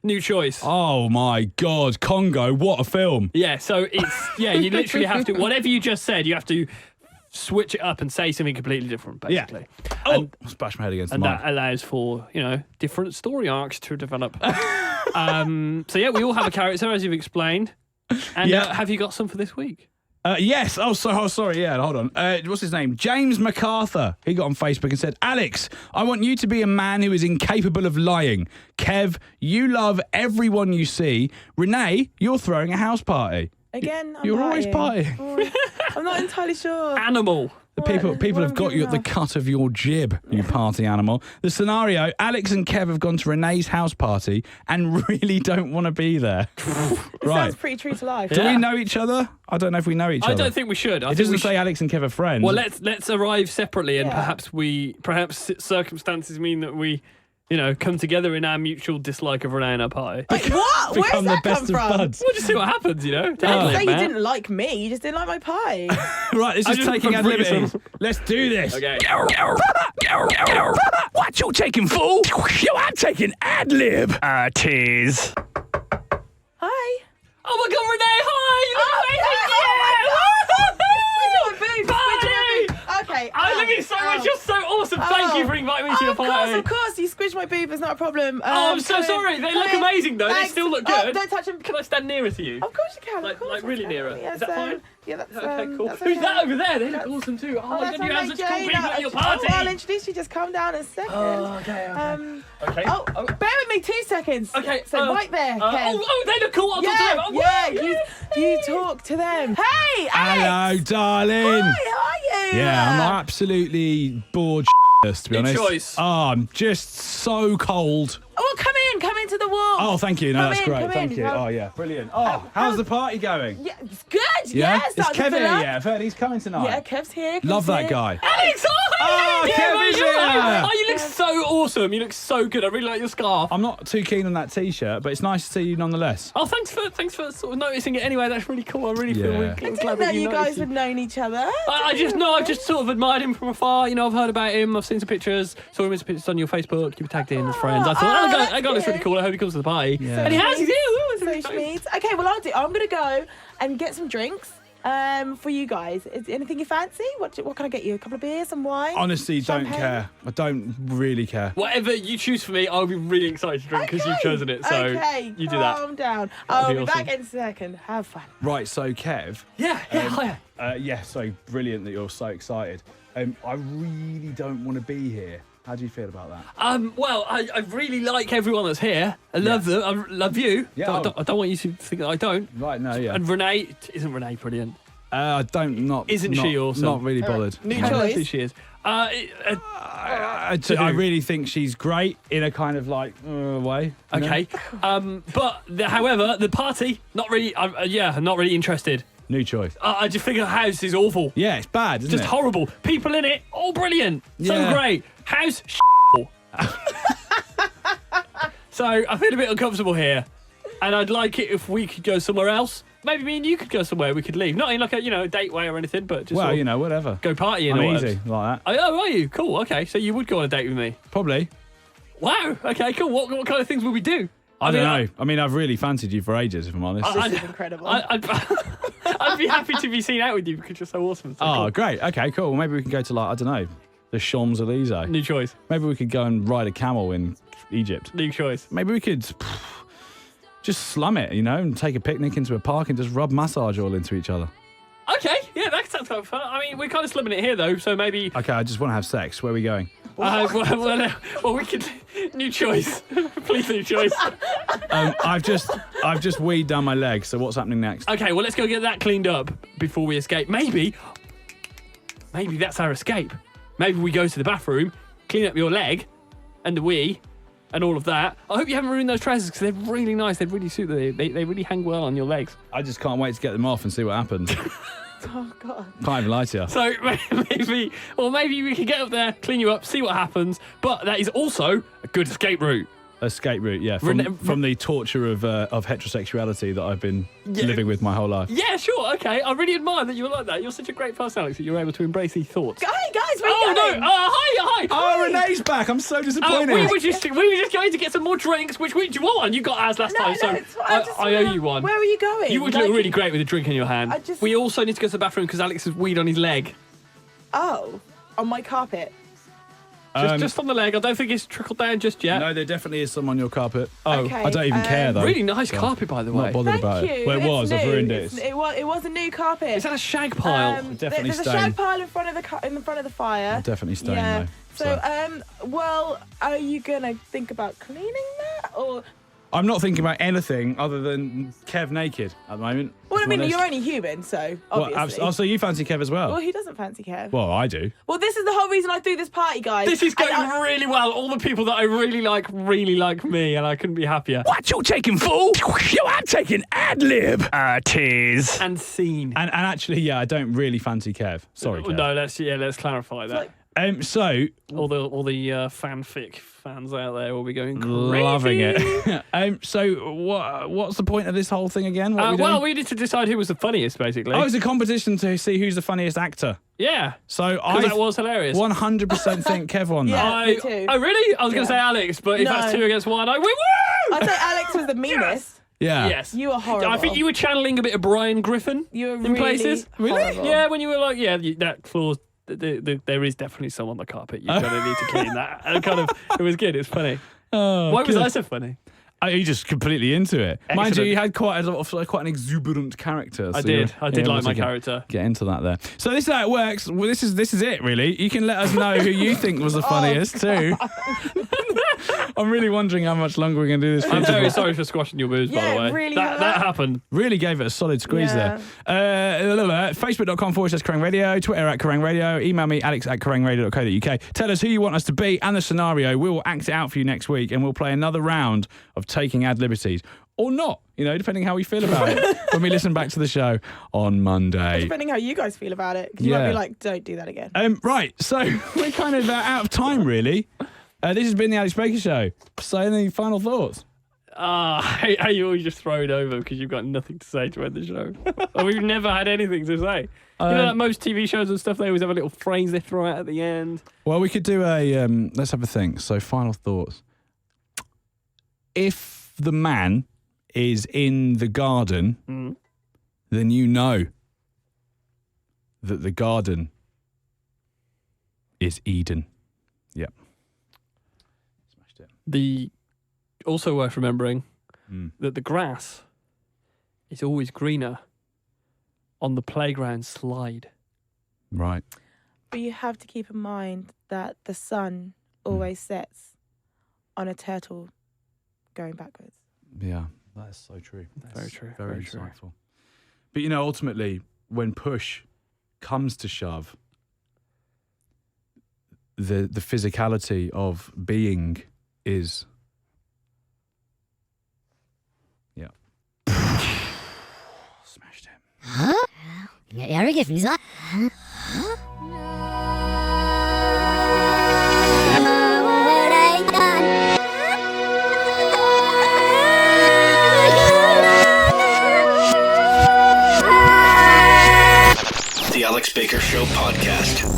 New choice. Oh my God, Congo! What a film! Yeah, so it's you literally have to whatever you just said, you have to switch it up and say something completely different, basically. Yeah. Oh, splash my head against the mic. And that allows for different story arcs to develop. So yeah, we all have a character as you've explained. And have you got some for this week? Yes. Oh, sorry. Yeah, hold on. What's his name? James MacArthur. He got on Facebook and said, Alex, I want you to be a man who is incapable of lying. Kev, you love everyone you see. Renee, you're throwing a house party. Again, You're always partying. I'm not entirely sure. Animal. The people have got you at the cut of your jib, you party animal. The scenario, Alex and Kev have gone to Renee's house party and really don't want to be there. Right. Sounds pretty true to life. Do we know each other? I don't know if we know each other. I don't think we should. It doesn't say Alex and Kev are friends. Well, let's arrive separately and perhaps circumstances mean that we come together in our mutual dislike of Renee and our party. Wait, what? Where's Become the that best come of from? buds. We'll just see what happens, Don't say you didn't like me. You just didn't like my pie. Right, this is just taking ad completely- liberty. Let's do this. Okay. What you taking, fool? Yo, I'm taking ad lib. Tease. Hi. Oh my God, Renee! Hi! Okay. I love you so much. You're so awesome. Thank you for inviting me to your party. Of course. You squished my boob. It's not a problem. I'm so sorry. They look amazing, though. Thanks. They still look Oh, good. don't touch them. Can I stand nearer to you? Of course you can. Like, of course like really I can. nearer. Yes, Is that fine? Yeah, that's Okay, cool. that's Who's okay. that over there? They look awesome too. Oh my that's God, you have my such cool Jane. people at your party. I'll introduce you. Just calm down a second. Oh, okay. Okay. Oh, bear with me 2 seconds. Okay. So right there, Kev. They look cool. I'll talk to them. Oh, you talk to them. Hey, Hello, Alex. darling. Hi, how are you? Yeah, I'm absolutely bored to be Good honest. choice. Oh, I'm just so cold. Oh, come into the wall. Oh, thank you. No, Come that's in, great. come Thank in. you. Oh, yeah, brilliant. Oh, how's the party going? Yeah, it's good. Yeah? Yeah, Is starting to Kevin fill here up. yet? I've heard he's coming tonight. Yeah, Kev's here. Love that guy. Alex, Oh, Kev is here. Oh, you look so awesome. You look so good. I really like your scarf. I'm not too keen on that T-shirt, but it's nice to see you nonetheless. Oh, thanks for sort of noticing it anyway. That's really cool. I really feel really I glad didn't know that you guys noticed had known each other. I've just sort of admired him from afar. I've heard about him. I've seen some pictures. Saw him in some pictures on your Facebook. You were tagged in as friends. I thought, I got this really cool. I hope he comes to the party. Yeah. And he has. He's here. So schmeeds. Okay, well I'm gonna go and get some drinks. For you guys, is anything you fancy? What can I get you? A couple of beers, some wine? Honestly, don't Champagne? care. I don't really care. Whatever you choose for me, I'll be really excited to drink because you've chosen it. So you do that. Calm down. That'd I'll be be awesome. back in a second. Have fun. Right, so Kev. Yeah. So brilliant that you're so excited. I really don't want to be here. How do you feel about that? Well, I really like everyone that's here. I love them. I love you. Yeah. I don't want you to think that I don't. Right, no, yeah. And Renee, isn't Renee brilliant? I don't, Isn't she awesome? Not really bothered. New I don't choice. think she is. I really think she's great in a kind of like way. you know? Okay. However, the party, not really. Not really interested. New choice. I just think her house is awful. Yeah, it's bad, isn't Just it? horrible. People in it, all brilliant. So Yeah. great. House, So I feel a bit uncomfortable here. And I'd like it if we could go somewhere else. Maybe me and you could go somewhere we could leave. Not in like a date way or anything, but just Well, sort of whatever. go partying I'm or easy whatever. like that. Oh, are you? Cool. Okay. So you would go on a date with me. Probably. Wow. Okay, cool. What kind of things would we do? I don't know. I mean, I've really fancied you for ages, if I'm honest. This is incredible. I'd be happy to be seen out with you because you're so awesome. So Oh, cool. great. Okay, cool. Well, maybe we can go to I don't know, the Champs-Élysées. New choice. Maybe we could go and ride a camel in Egypt. New choice. Maybe we could just slum it, and take a picnic into a park and just rub massage all into each other. Okay. Yeah, that sounds kind of fun. I mean, we're kind of slumming it here though, so maybe. Okay, I just want to have sex. Where are we going? Well, we could. New choice. Please, new choice. I've just weed down my leg. So what's happening next? Okay, well, let's go get that cleaned up before we escape. Maybe that's our escape. Maybe we go to the bathroom, clean up your leg, and the wee, and all of that. I hope you haven't ruined those trousers because they're really nice. They really suit. They really hang well on your legs. I just can't wait to get them off and see what happens. Oh God. Can't even lie to you. So maybe we can get up there, clean you up, see what happens. But that is also a good escape route. Escape route, yeah, from the torture of heterosexuality that I've been living with my whole life. Yeah, sure, okay. I really admire that you were like that. You're such a great person, Alex, that you were able to embrace these thoughts. Hey guys, where are you going? No! Hi! Oh, Renee's back. I'm so disappointed. We were just going to get some more drinks. Which do you want one? You got ours last time, so it's fine. I owe you one. Where are you going? You would look really great with a drink in your hand. We also need to go to the bathroom because Alex has weed on his leg. Oh, on my carpet. Just on the leg. I don't think it's trickled down just yet. No, there definitely is some on your carpet. Oh, okay, I don't even care though. Really nice carpet, by the way. Not bothered about it. Well, it was. I've ruined it. It was a new carpet. Is that a shag pile? Definitely There's a shag pile in front of the fire. Definitely stain Yeah. though. So, well, are you gonna think about cleaning that, or? I'm not thinking about anything other than Kev naked at the moment. Well, I mean, you're only human, so obviously. Well, so you fancy Kev as well? Well, he doesn't fancy Kev. Well, I do. Well, this is the whole reason I threw this party, guys. This is going really well. All the people that I really like me, and I couldn't be happier. What you taking, fool? I'm taking ad-lib. Tears. And scene. And actually, yeah, I don't really fancy Kev. Sorry, Kev. No, let's clarify that. So all the fanfic fans out there will be going crazy. Loving it. So what's the point of this whole thing again? We need to decide who was the funniest, basically. Oh, it's a competition to see who's the funniest actor. Yeah. So that was hilarious. 100% think Kev won that. Yeah, me too. Oh, really? I was going to say Alex, but if that's 2 against 1, I win. Woo! I'd say Alex was the meanest. Yeah. Yes. You were horrible. I think you were channeling a bit of Brian Griffin. You were in places. Horrible. Yeah, when you were like, that clause. There is definitely some on the carpet. You're going to need to clean that. And it was good. It's funny. Why was I so funny? You're just completely into it. Excellent. Mind you, you had quite an exuberant character. So I did like my character. Get into that there. So this is how it works. Well, this is it really. You can let us know who you think was the funniest too. I'm really wondering how much longer we're going to do this. I'm very sorry for squashing your moves, by the way. Really that happened. Really gave it a solid squeeze there. Facebook.com/Kerrang Radio, Twitter @Kerrang Radio, email me alex@kerrangradio.co.uk. Tell us who you want us to be and the scenario. We will act it out for you next week and we'll play another round of taking ad liberties. Or not, depending how we feel about it when we listen back to the show on Monday. Depending how you guys feel about it. Because you might be like, don't do that again. Right, so we're kind of out of time, really. This has been the Alex Baker Show. So any final thoughts? How you always just throw it over because you've got nothing to say to end the show. We've never had anything to say. Like most TV shows and stuff, they always have a little phrase they throw out at the end. Well, we could do a, let's have a think. So final thoughts. If the man is in the garden, then you know that the garden is Eden. Yep. Smashed it. Also worth remembering that the grass is always greener on the playground slide. Right. But you have to keep in mind that the sun always sets on a turtle going backwards. Yeah, that's so true. That's very true. Very insightful. But ultimately, when push comes to shove, the physicality of being is... Yeah. Smashed him. Huh? The Alex Baker Show podcast.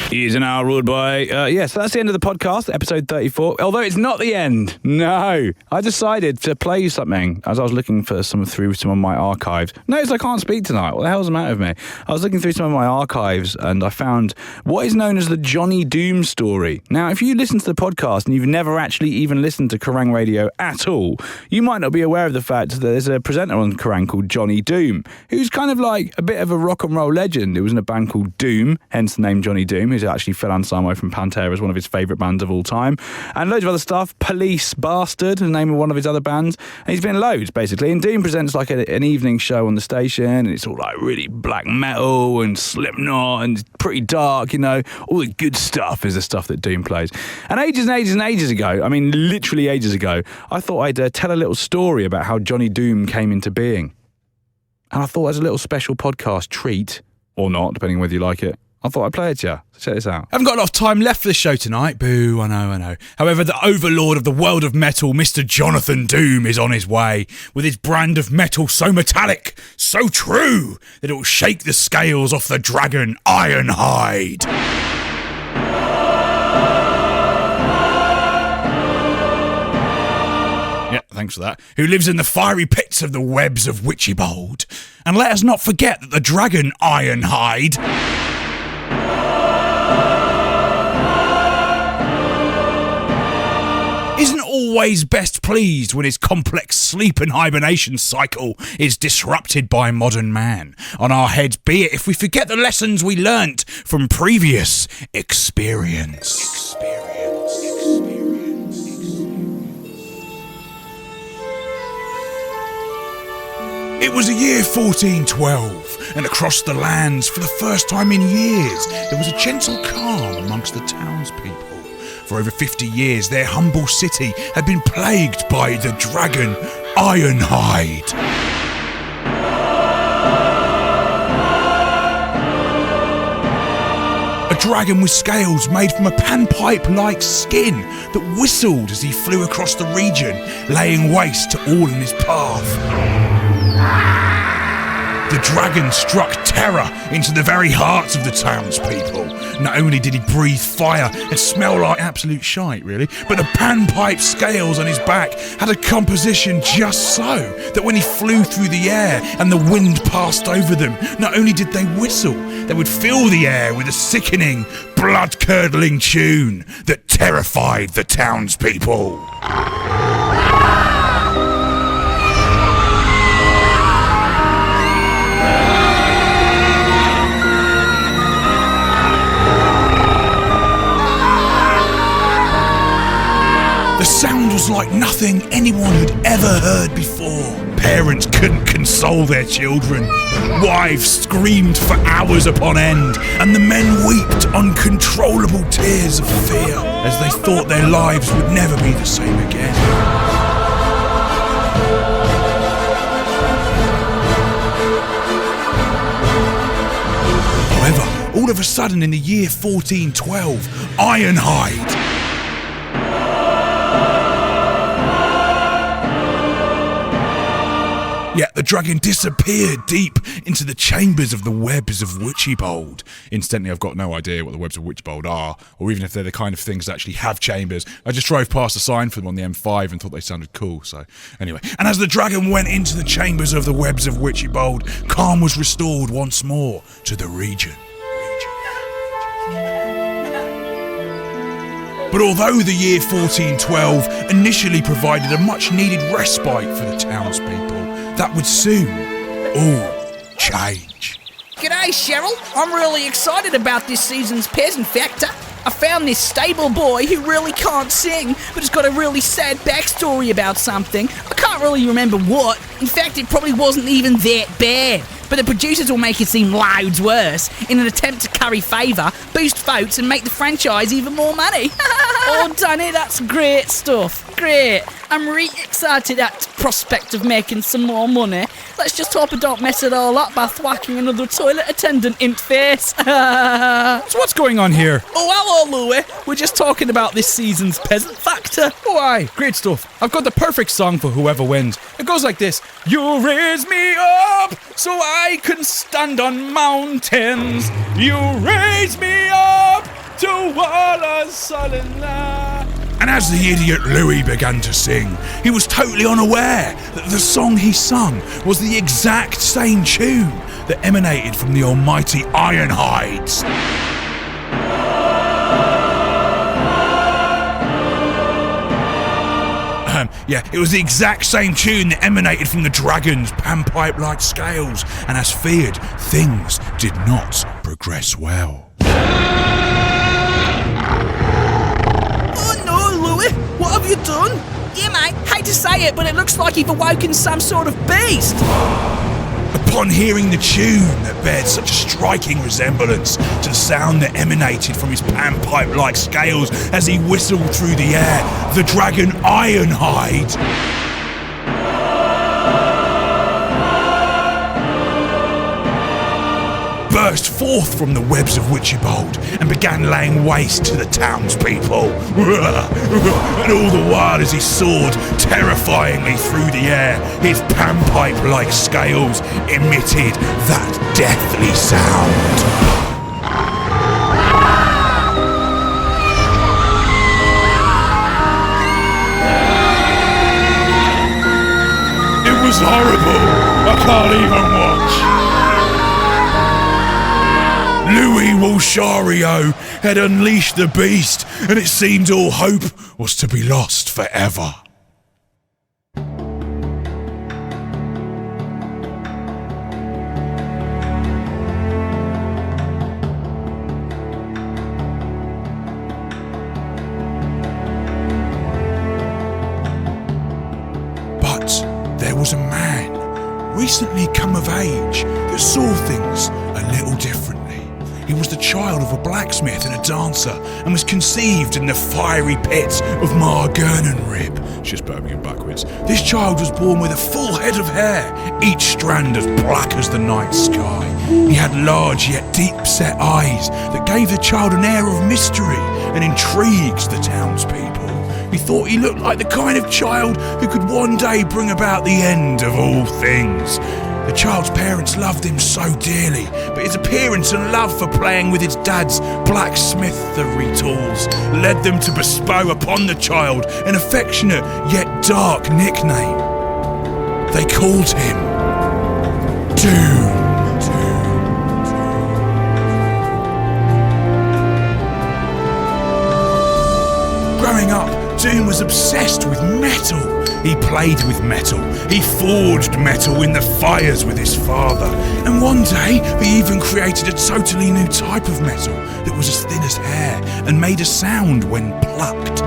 He's an hour ruled by... so that's the end of the podcast, episode 34. Although it's not the end. No. I decided to play you something as I was looking for through some of my archives. Notice I can't speak tonight. What the hell's the matter with me? I was looking through some of my archives and I found what is known as the Johnny Doom story. Now, if you listen to the podcast and you've never actually even listened to Kerrang Radio at all, you might not be aware of the fact that there's a presenter on Kerrang called Johnny Doom, who's kind of like a bit of a rock and roll legend. He was in a band called Doom, hence the name Johnny Doom, who's actually Phil Anselmo from Pantera is one of his favourite bands of all time, and loads of other stuff. Police Bastard, the name of one of his other bands, and he's been loads basically. And Doom presents like an evening show on the station, and it's all like really black metal and Slipknot and pretty dark, all the good stuff is the stuff that Doom plays. And ages ago, I mean literally ages ago, I thought I'd tell a little story about how Johnny Doom came into being, and I thought as a little special podcast treat, or not, depending on whether you like it, I thought I played you. Check this out. Haven't got a lot of time left for the show tonight. Boo, I know. However, the overlord of the world of metal, Mr. Jonathan Doom, is on his way with his brand of metal so metallic, so true, that it will shake the scales off the dragon Ironhide. Yeah, thanks for that. Who lives in the fiery pits of the webs of Witchybold. And let us not forget that the dragon Ironhide isn't always best pleased when his complex sleep and hibernation cycle is disrupted by modern man. On our heads be it if we forget the lessons we learnt from previous experience. It was a year 1412, and across the lands, for the first time in years, there was a gentle calm amongst the townspeople. For over 50 years, their humble city had been plagued by the dragon Ironhide. A dragon with scales made from a panpipe-like skin that whistled as he flew across the region, laying waste to all in his path. The dragon struck terror into the very hearts of the townspeople. Not only did he breathe fire and smell like absolute shite, really, but the panpipe scales on his back had a composition just so that when he flew through the air and the wind passed over them, not only did they whistle, they would fill the air with a sickening, blood-curdling tune that terrified the townspeople. The sound was like nothing anyone had ever heard before. Parents couldn't console their children. Wives screamed for hours upon end, and the men wept uncontrollable tears of fear as they thought their lives would never be the same again. However, all of a sudden in the year 1412, Ironhide, yet the dragon disappeared deep into the chambers of the webs of Witchybold. Incidentally, I've got no idea what the webs of Witchbold are, or even if they're the kind of things that actually have chambers. I just drove past a sign for them on the M5 and thought they sounded cool, so anyway. And as the dragon went into the chambers of the webs of Witchybold, calm was restored once more to the region. But although the year 1412 initially provided a much-needed respite for the townspeople, that would soon all change. G'day, Cheryl. I'm really excited about this season's Peasant Factor. I found this stable boy who really can't sing, but has got a really sad backstory about something. I can't really remember what. In fact, it probably wasn't even that bad. But the producers will make it seem loads worse in an attempt to curry favour, boost votes and make the franchise even more money. Oh, Danny, that's great stuff. Great. I'm really excited at the prospect of making some more money. Let's just hope I don't mess it all up by thwacking another toilet attendant in the face. So what's going on here? Oh, hello, Louie. We're just talking about this season's Peasant Factor. Oh, aye, great stuff. I've got the perfect song for whoever wins. It goes like this. You raise me up so I can stand on mountains. You raise me up to wall a sullen land. And as the idiot Louis began to sing, he was totally unaware that the song he sung was the exact same tune that emanated from the almighty Ironhides. Yeah, it was the exact same tune that emanated from the dragon's panpipe-like scales, and as feared, things did not progress well. Oh no, Louis, what have you done? Yeah, mate, hate to say it, but it looks like you've awoken some sort of beast. Upon hearing the tune that bared such a striking resemblance to the sound that emanated from his panpipe-like scales as he whistled through the air, the dragon Ironhide burst forth from the webs of Witchybold and began laying waste to the townspeople. And all the while as he soared terrifyingly through the air, his panpipe-like scales emitted that deathly sound. It was horrible. I can't even watch. Louis Walshario had unleashed the beast, and it seemed all hope was to be lost forever. But there was a man, recently come of age, that saw things a little differently. He was the child of a blacksmith and a dancer, and was conceived in the fiery pit of Margernonrib. It's just Birmingham backwards. This child was born with a full head of hair, each strand as black as the night sky. He had large yet deep-set eyes that gave the child an air of mystery and intrigue to the townspeople. He thought he looked like the kind of child who could one day bring about the end of all things. The child's parents loved him so dearly, but his appearance and love for playing with his dad's blacksmithery tools led them to bestow upon the child an affectionate yet dark nickname. They called him Doom. Growing up, Doom was obsessed with metal. He played with metal. He forged metal in the fires with his father. And one day, he even created a totally new type of metal that was as thin as hair and made a sound when plucked.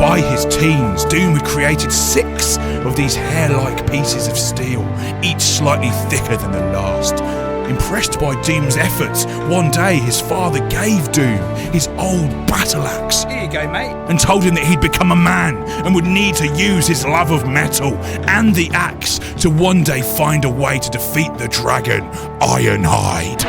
By his teens, Doom had created 6 of these hair-like pieces of steel, each slightly thicker than the last. Impressed by Doom's efforts, one day his father gave Doom his old battle axe. Here you go, mate. And told him that he'd become a man and would need to use his love of metal and the axe to one day find a way to defeat the dragon, Ironhide.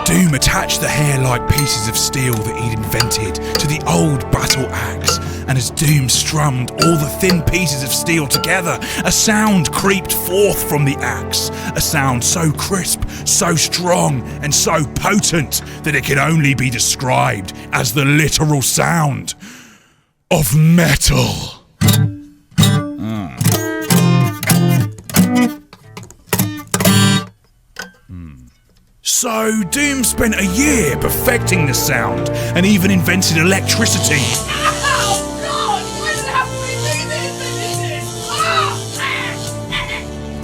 Doom attached the hair-like pieces of steel that he'd invented to the old battle axe, and as Doom strummed all the thin pieces of steel together, a sound creeped forth from the axe. A sound so crisp, so strong, and so potent that it can only be described as the literal sound of metal. So Doom spent a year perfecting the sound and even invented electricity.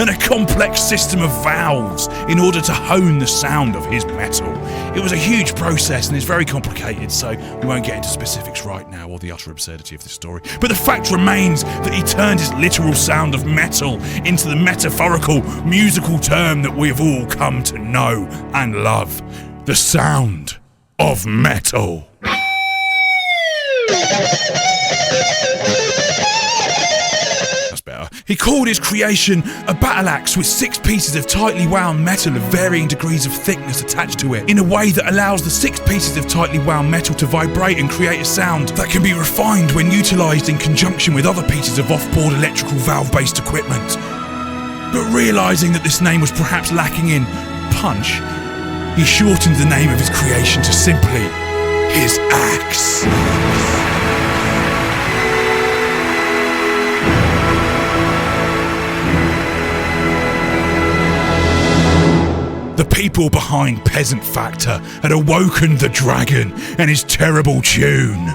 And a complex system of valves in order to hone the sound of his metal. It was a huge process and it's very complicated, so we won't get into specifics right now or the utter absurdity of this story. But the fact remains that he turned his literal sound of metal into the metaphorical musical term that we have all come to know and love. The sound of metal. He called his creation a battle axe with 6 pieces of tightly wound metal of varying degrees of thickness attached to it, in a way that allows the 6 pieces of tightly wound metal to vibrate and create a sound that can be refined when utilised in conjunction with other pieces of off-board electrical valve-based equipment. But realising that this name was perhaps lacking in punch, he shortened the name of his creation to simply his axe. The people behind Peasant Factor had awoken the dragon and his terrible tune.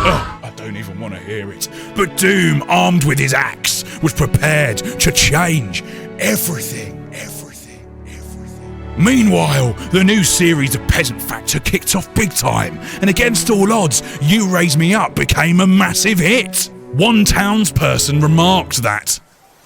Oh, I don't even want to hear it. But Doom, armed with his axe, was prepared to change everything. Meanwhile, the new series of Peasant Factor kicked off big time, and against all odds, You Raise Me Up became a massive hit. One townsperson remarked that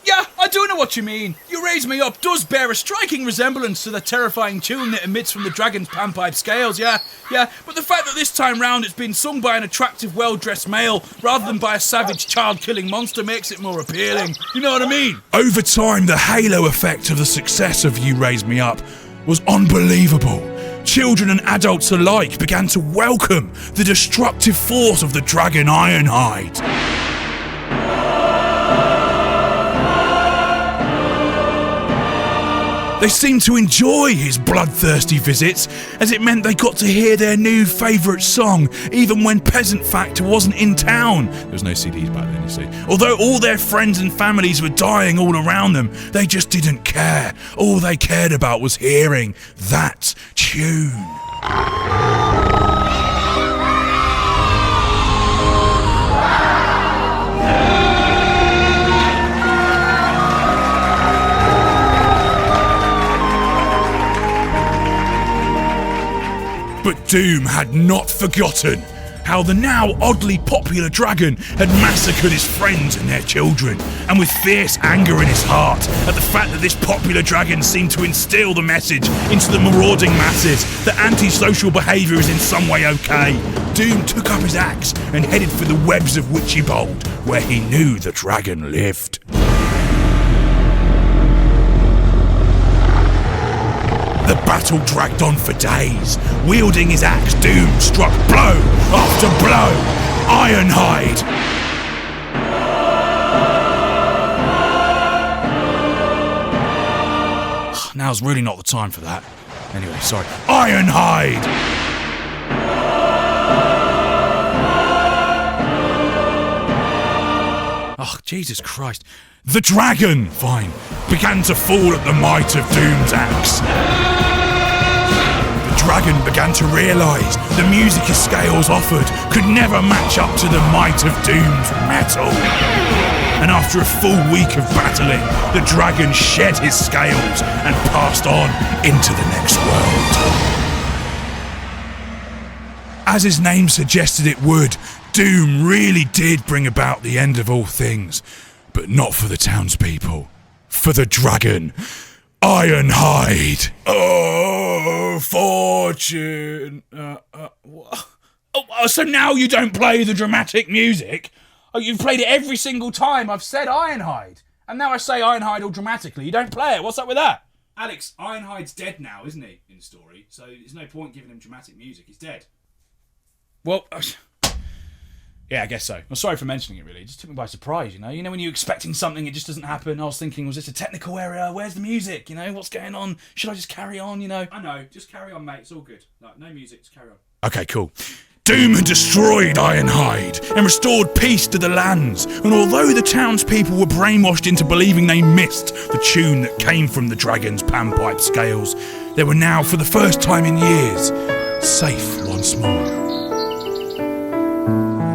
Yeah, I do know what you mean. You Raise Me Up does bear a striking resemblance to the terrifying tune it emits from the dragon's panpipe scales, yeah. But the fact that this time round it's been sung by an attractive, well-dressed male rather than by a savage, child-killing monster makes it more appealing. You know what I mean? Over time, the halo effect of the success of You Raise Me Up was unbelievable. Children and adults alike began to welcome the destructive force of the dragon Ironhide. They seemed to enjoy his bloodthirsty visits, as it meant they got to hear their new favourite song, even when Peasant Factor wasn't in town. There was no CDs back then, you see. Although all their friends and families were dying all around them, they just didn't care. All they cared about was hearing that tune. But Doom had not forgotten how the now oddly popular dragon had massacred his friends and their children, and with fierce anger in his heart at the fact that this popular dragon seemed to instill the message into the marauding masses that antisocial behaviour is in some way okay, Doom took up his axe and headed for the webs of Witchybold, where he knew the dragon lived. The battle dragged on for days. Wielding his axe, Doom struck blow after blow. Ironhide! Now's really not the time for that. Anyway, sorry. Ironhide! Oh, Jesus Christ. The dragon, fine, began to fall at the might of Doom's axe. The dragon began to realise the music his scales offered could never match up to the might of Doom's metal. And after a full week of battling, the dragon shed his scales and passed on into the next world. As his name suggested it would, Doom really did bring about the end of all things. But not for the townspeople. For the dragon, Ironhide. Oh, fortune. So now you don't play the dramatic music? Oh, you've played it every single time I've said Ironhide. And now I say Ironhide all dramatically. You don't play it. What's up with that? Alex, Ironhide's dead now, isn't he, in the story? So there's no point giving him dramatic music. He's dead. Well... yeah, I guess so. I'm sorry for mentioning it, really. It just took me by surprise, you know? You know when you're expecting something, it just doesn't happen. I was thinking, was this a technical error? Where's the music? You know, what's going on? Should I just carry on, you know? I know. Just carry on, mate. It's all good. Like, no music. Just carry on. Okay, cool. Doom had destroyed Ironhide and restored peace to the lands. And although the townspeople were brainwashed into believing they missed the tune that came from the dragon's panpipe scales, they were now, for the first time in years, safe once more.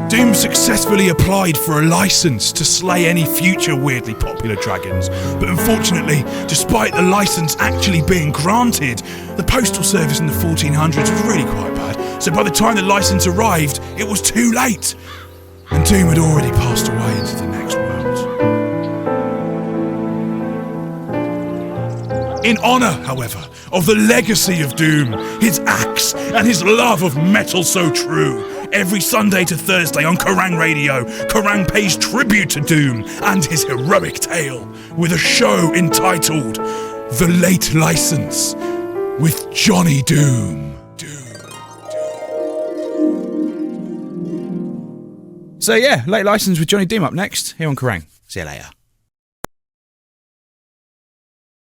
Doom successfully applied for a license to slay any future weirdly popular dragons, but unfortunately, despite the license actually being granted, the postal service in the 1400s was really quite bad, so by the time the license arrived, it was too late, and Doom had already passed away into the next world. In honour, however, of the legacy of Doom, his axe, and his love of metal so true, every Sunday to Thursday on Kerrang Radio, Kerrang pays tribute to Doom and his heroic tale with a show entitled The Late License with Johnny Doom. So yeah, Late License with Johnny Doom up next here on Kerrang. See you later.